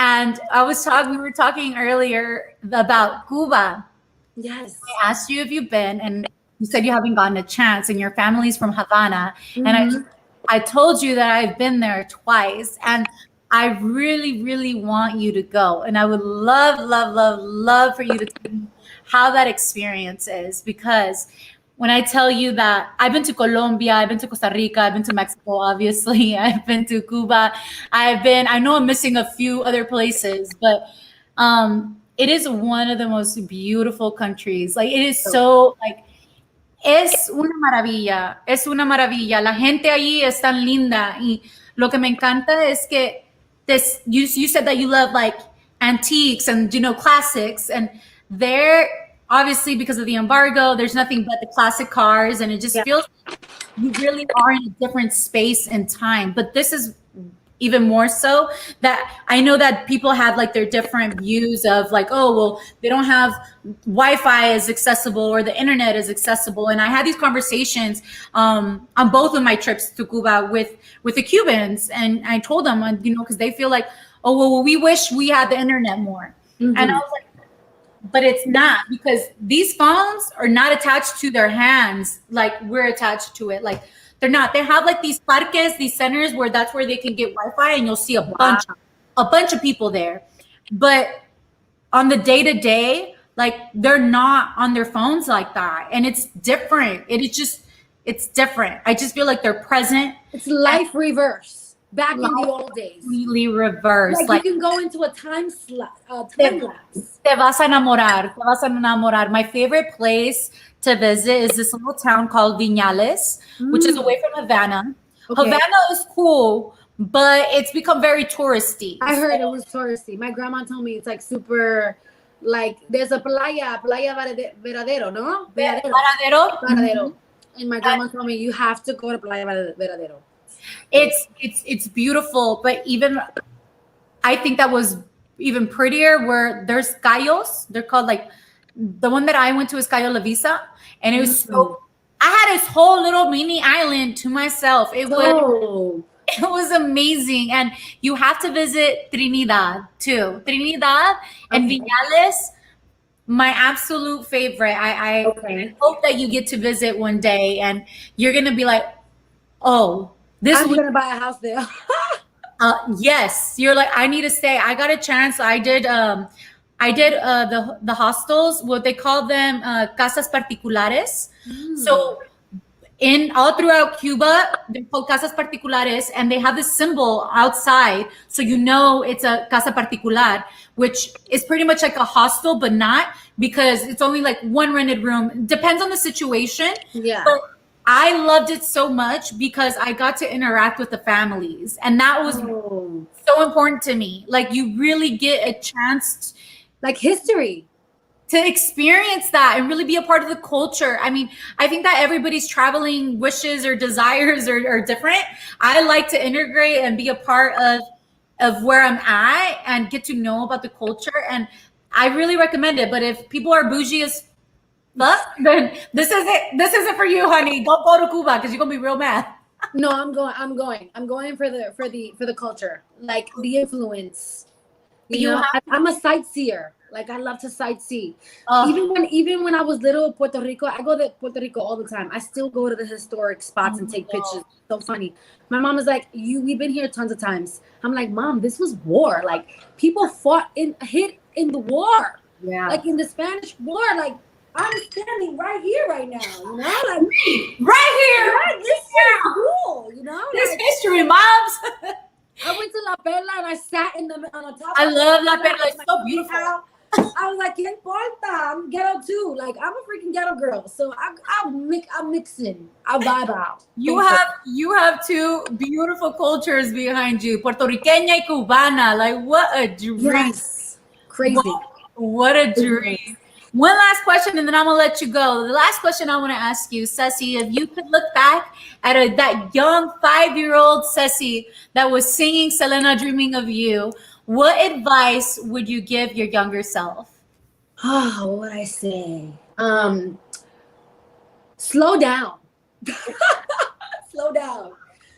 and we were talking earlier about Cuba. Yes. I asked you if you've been, and you said you haven't gotten a chance, and your family's from Havana, and I told you that I've been there twice, and I really, really want you to go. And I would love, love, love, love for you to tell me how that experience is. Because when I tell you that I've been to Colombia, I've been to Costa Rica, I've been to Mexico, obviously, I've been to Cuba, I know I'm missing a few other places, but it is one of the most beautiful countries. Like it is so like, es una maravilla. La gente allí es tan linda. Y lo que me encanta es que you said that you love like antiques and classics, and there obviously because of the embargo there's nothing but the classic cars, and it just feels like you really are in a different space and time. But this is even more so that I know that people have like their different views of like, oh well, they don't have Wi-Fi as accessible or the internet is accessible. And I had these conversations on both of my trips to Cuba with the Cubans, and I told them, because they feel like, oh well, we wish we had the internet more. And I was like, but it's not, because these phones are not attached to their hands like we're attached to it. Like they're not. They have like these parques, these centers where that's where they can get Wi-Fi, and you'll see a bunch of people there. But on the day-to-day, like they're not on their phones like that, and it's different. It's different. I just feel like they're present. It's life reverse. Back in the old days. Completely reverse. Like you can go into a time lapse. Te vas a enamorar. My favorite place to visit is this little town called Viñales, which is away from Havana. Okay. Havana is cool, but it's become very touristy. I heard it was touristy. My grandma told me it's like super, like there's a playa Veradero, no? Veradero. And my grandma told me you have to go to Playa Veradero. It's beautiful, but even I think that was even prettier where there's cayos. They're called, like, the one that I went to is Cayo La Visa, and it was so I had this whole little mini island to myself. It was It was amazing. And you have to visit Trinidad too. Trinidad and Okay. Vinales, my absolute favorite. I Okay. hope that you get to visit one day and you're going to be like, oh, this I'm was, gonna buy a house there. yes, you're like, I need to stay. I got a chance. I did the hostels, what they call them, casas particulares. Mm. So in all throughout Cuba, they're called casas particulares, and they have this symbol outside, so you know it's a casa particular, which is pretty much like a hostel, but not, because it's only like one rented room. Depends on the situation, Yeah. but I loved it so much because I got to interact with the families, and that was Oh, so important to me. Like you really get a chance like history. to experience that and really be a part of the culture. I mean, I think that everybody's traveling wishes or desires are different. I like to integrate and be a part of where I'm at and get to know about the culture. And I really recommend it. But if people are bougie as fuck, then this isn't for you, honey. Don't go to Cuba because you're gonna be real mad. No, I'm going. I'm going. I'm going for the culture, like the influence. You You know, have I'm a sightseer. Like I love to sightsee. uh, Even when I was little, Puerto Rico, I go to Puerto Rico all the time. I still go to the historic spots and take pictures. So funny. My mom is like, we've been here tons of times. I'm like, Mom, this was war. Like people hit in the war. yeah. Like in the Spanish War. Like I'm standing right here right now. You know, like Right here. right, this is cool. You know, This like, history, moms. I went to La Perla and I sat on the top. I of love La Perla Perla. It's with so my feet beautiful. out. I was like, "¿Qué importa? I'm ghetto too. Like, I'm a freaking ghetto girl. So I'm mixing. I vibe out. You have two beautiful cultures behind you, Puertorriqueña y Cubana. Like what a dream! Yes, crazy. What a dream! One last question, and then I'm gonna let you go. The last question I want to ask you, Séssi, if you could look back at that young 5-year-old Séssi that was singing "Selena, Dreaming of You," what advice would you give your younger self? Oh, what would I say? Slow down. Slow down.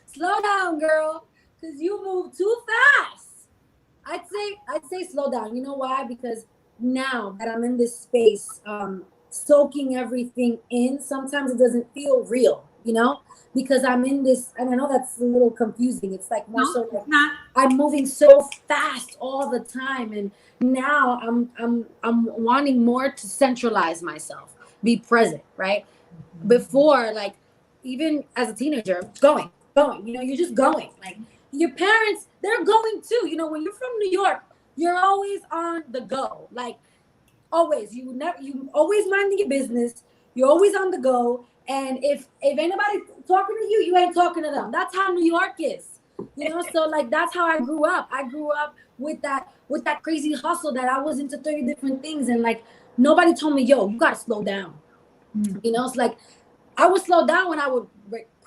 Slow down, girl, because you move too fast. I'd say slow down. You know why? Because now that I'm in this space, soaking everything in, sometimes it doesn't feel real, you know, because I'm in this, and I know that's a little confusing. It's like more No, so like it's not. I'm moving so fast all the time, and now I'm wanting more to centralize myself, be present, right? Before, like, even as a teenager, going, you know, you're just going. Like your parents, they're going too. You know, when you're from New York, you're always on the go. Like always, you always minding your business. You're always on the go. And if anybody talking to you, you ain't talking to them. That's how New York is. You know, so like that's how I grew up. I grew up with that crazy hustle that I was into 30 different things, and like nobody told me, yo, you gotta slow down. You know, it's like I would slow down when I would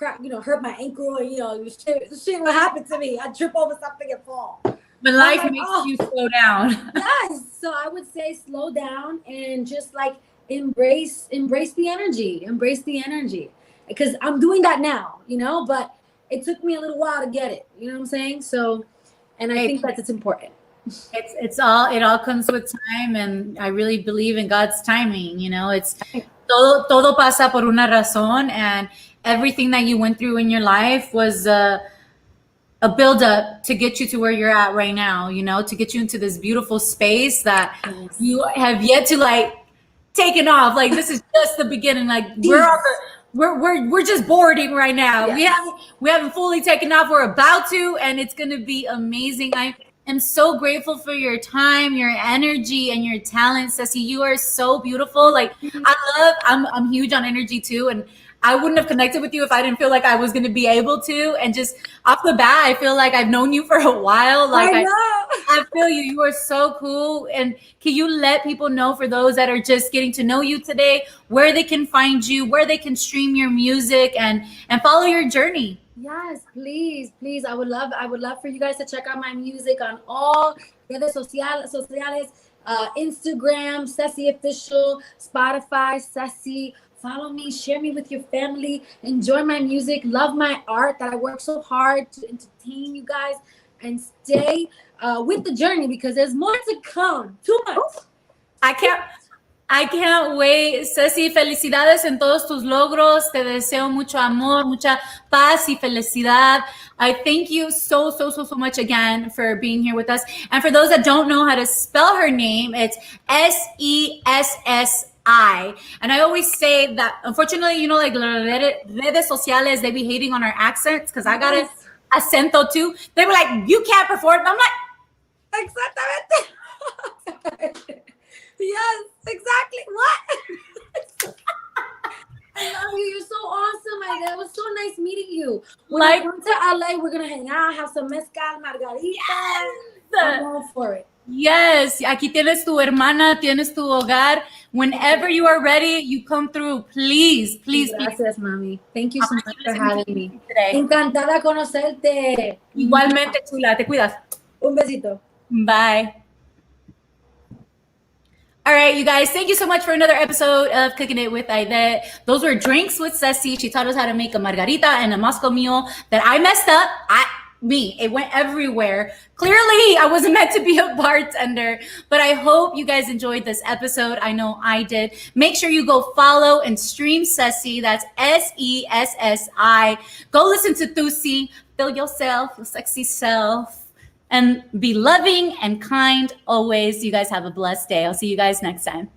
hurt my ankle, and shit would happen to me. I'd trip over something and fall. When I'm life like, makes oh, you slow down. yes. So I would say slow down and just like embrace the energy. Embrace the energy. Because I'm doing that now, you know, but it took me a little while to get it. You know what I'm saying? So, and I think that it's important. It all comes with time, and I really believe in God's timing. You know, it's todo pasa por una razón, and everything that you went through in your life was a build up to get you to where you're at right now. You know, to get you into this beautiful space that Yes. you have yet to like taken off. Like this is just the beginning. Like we're just boarding right now. Yes. We haven't fully taken off. We're about to, and it's gonna be amazing. I am so grateful for your time, your energy, and your talent, Séssi. You are so beautiful. Like I'm huge on energy too, and I wouldn't have connected with you if I didn't feel like I was gonna be able to. And just off the bat, I feel like I've known you for a while. Like I know. I feel you. You are so cool. And can you let people know, for those that are just getting to know you today, where they can find you, where they can stream your music and follow your journey? Yes, please. I would love for you guys to check out my music on all redes sociales, Instagram, Séssi Official, Spotify, Séssi, Follow me, share me with your family, enjoy my music, love my art that I work so hard to entertain you guys, and stay with the journey because there's more to come. Too much. I can't wait. Ceci, felicidades en todos tus logros. Te deseo mucho amor, mucha paz y felicidad. I thank you so much again for being here with us. And for those that don't know how to spell her name, it's Sessi. And I always say that, unfortunately, you know, like redes sociales, they be hating on our accents because I got an acento too. They were like, you can't perform. I'm like, exactamente. Yes, exactly. What? I love you. You're so awesome. It was so nice meeting you. When I come to LA, we're gonna hang out, have some mezcal, margaritas. Yes. I'm all for it. Yes, aquí tienes tu hermana, tienes tu hogar. Whenever you are ready, you come through. Please. Gracias, mami. Thank you so much for having me. Encantada conocerte. Igualmente, chula. Te cuidas. Un besito. Bye. All right, you guys, thank you so much for another episode of Cooking It With Ayydé. Those were drinks with Séssi. She taught us how to make a margarita and a mezcal mule that I messed up. It went everywhere. Clearly, I wasn't meant to be a bartender, but I hope you guys enjoyed this episode. I know I did. Make sure you go follow and stream Séssi. That's Sessi. Go listen to Thusi. Feel yourself, your sexy self. And be loving and kind always. You guys have a blessed day. I'll see you guys next time.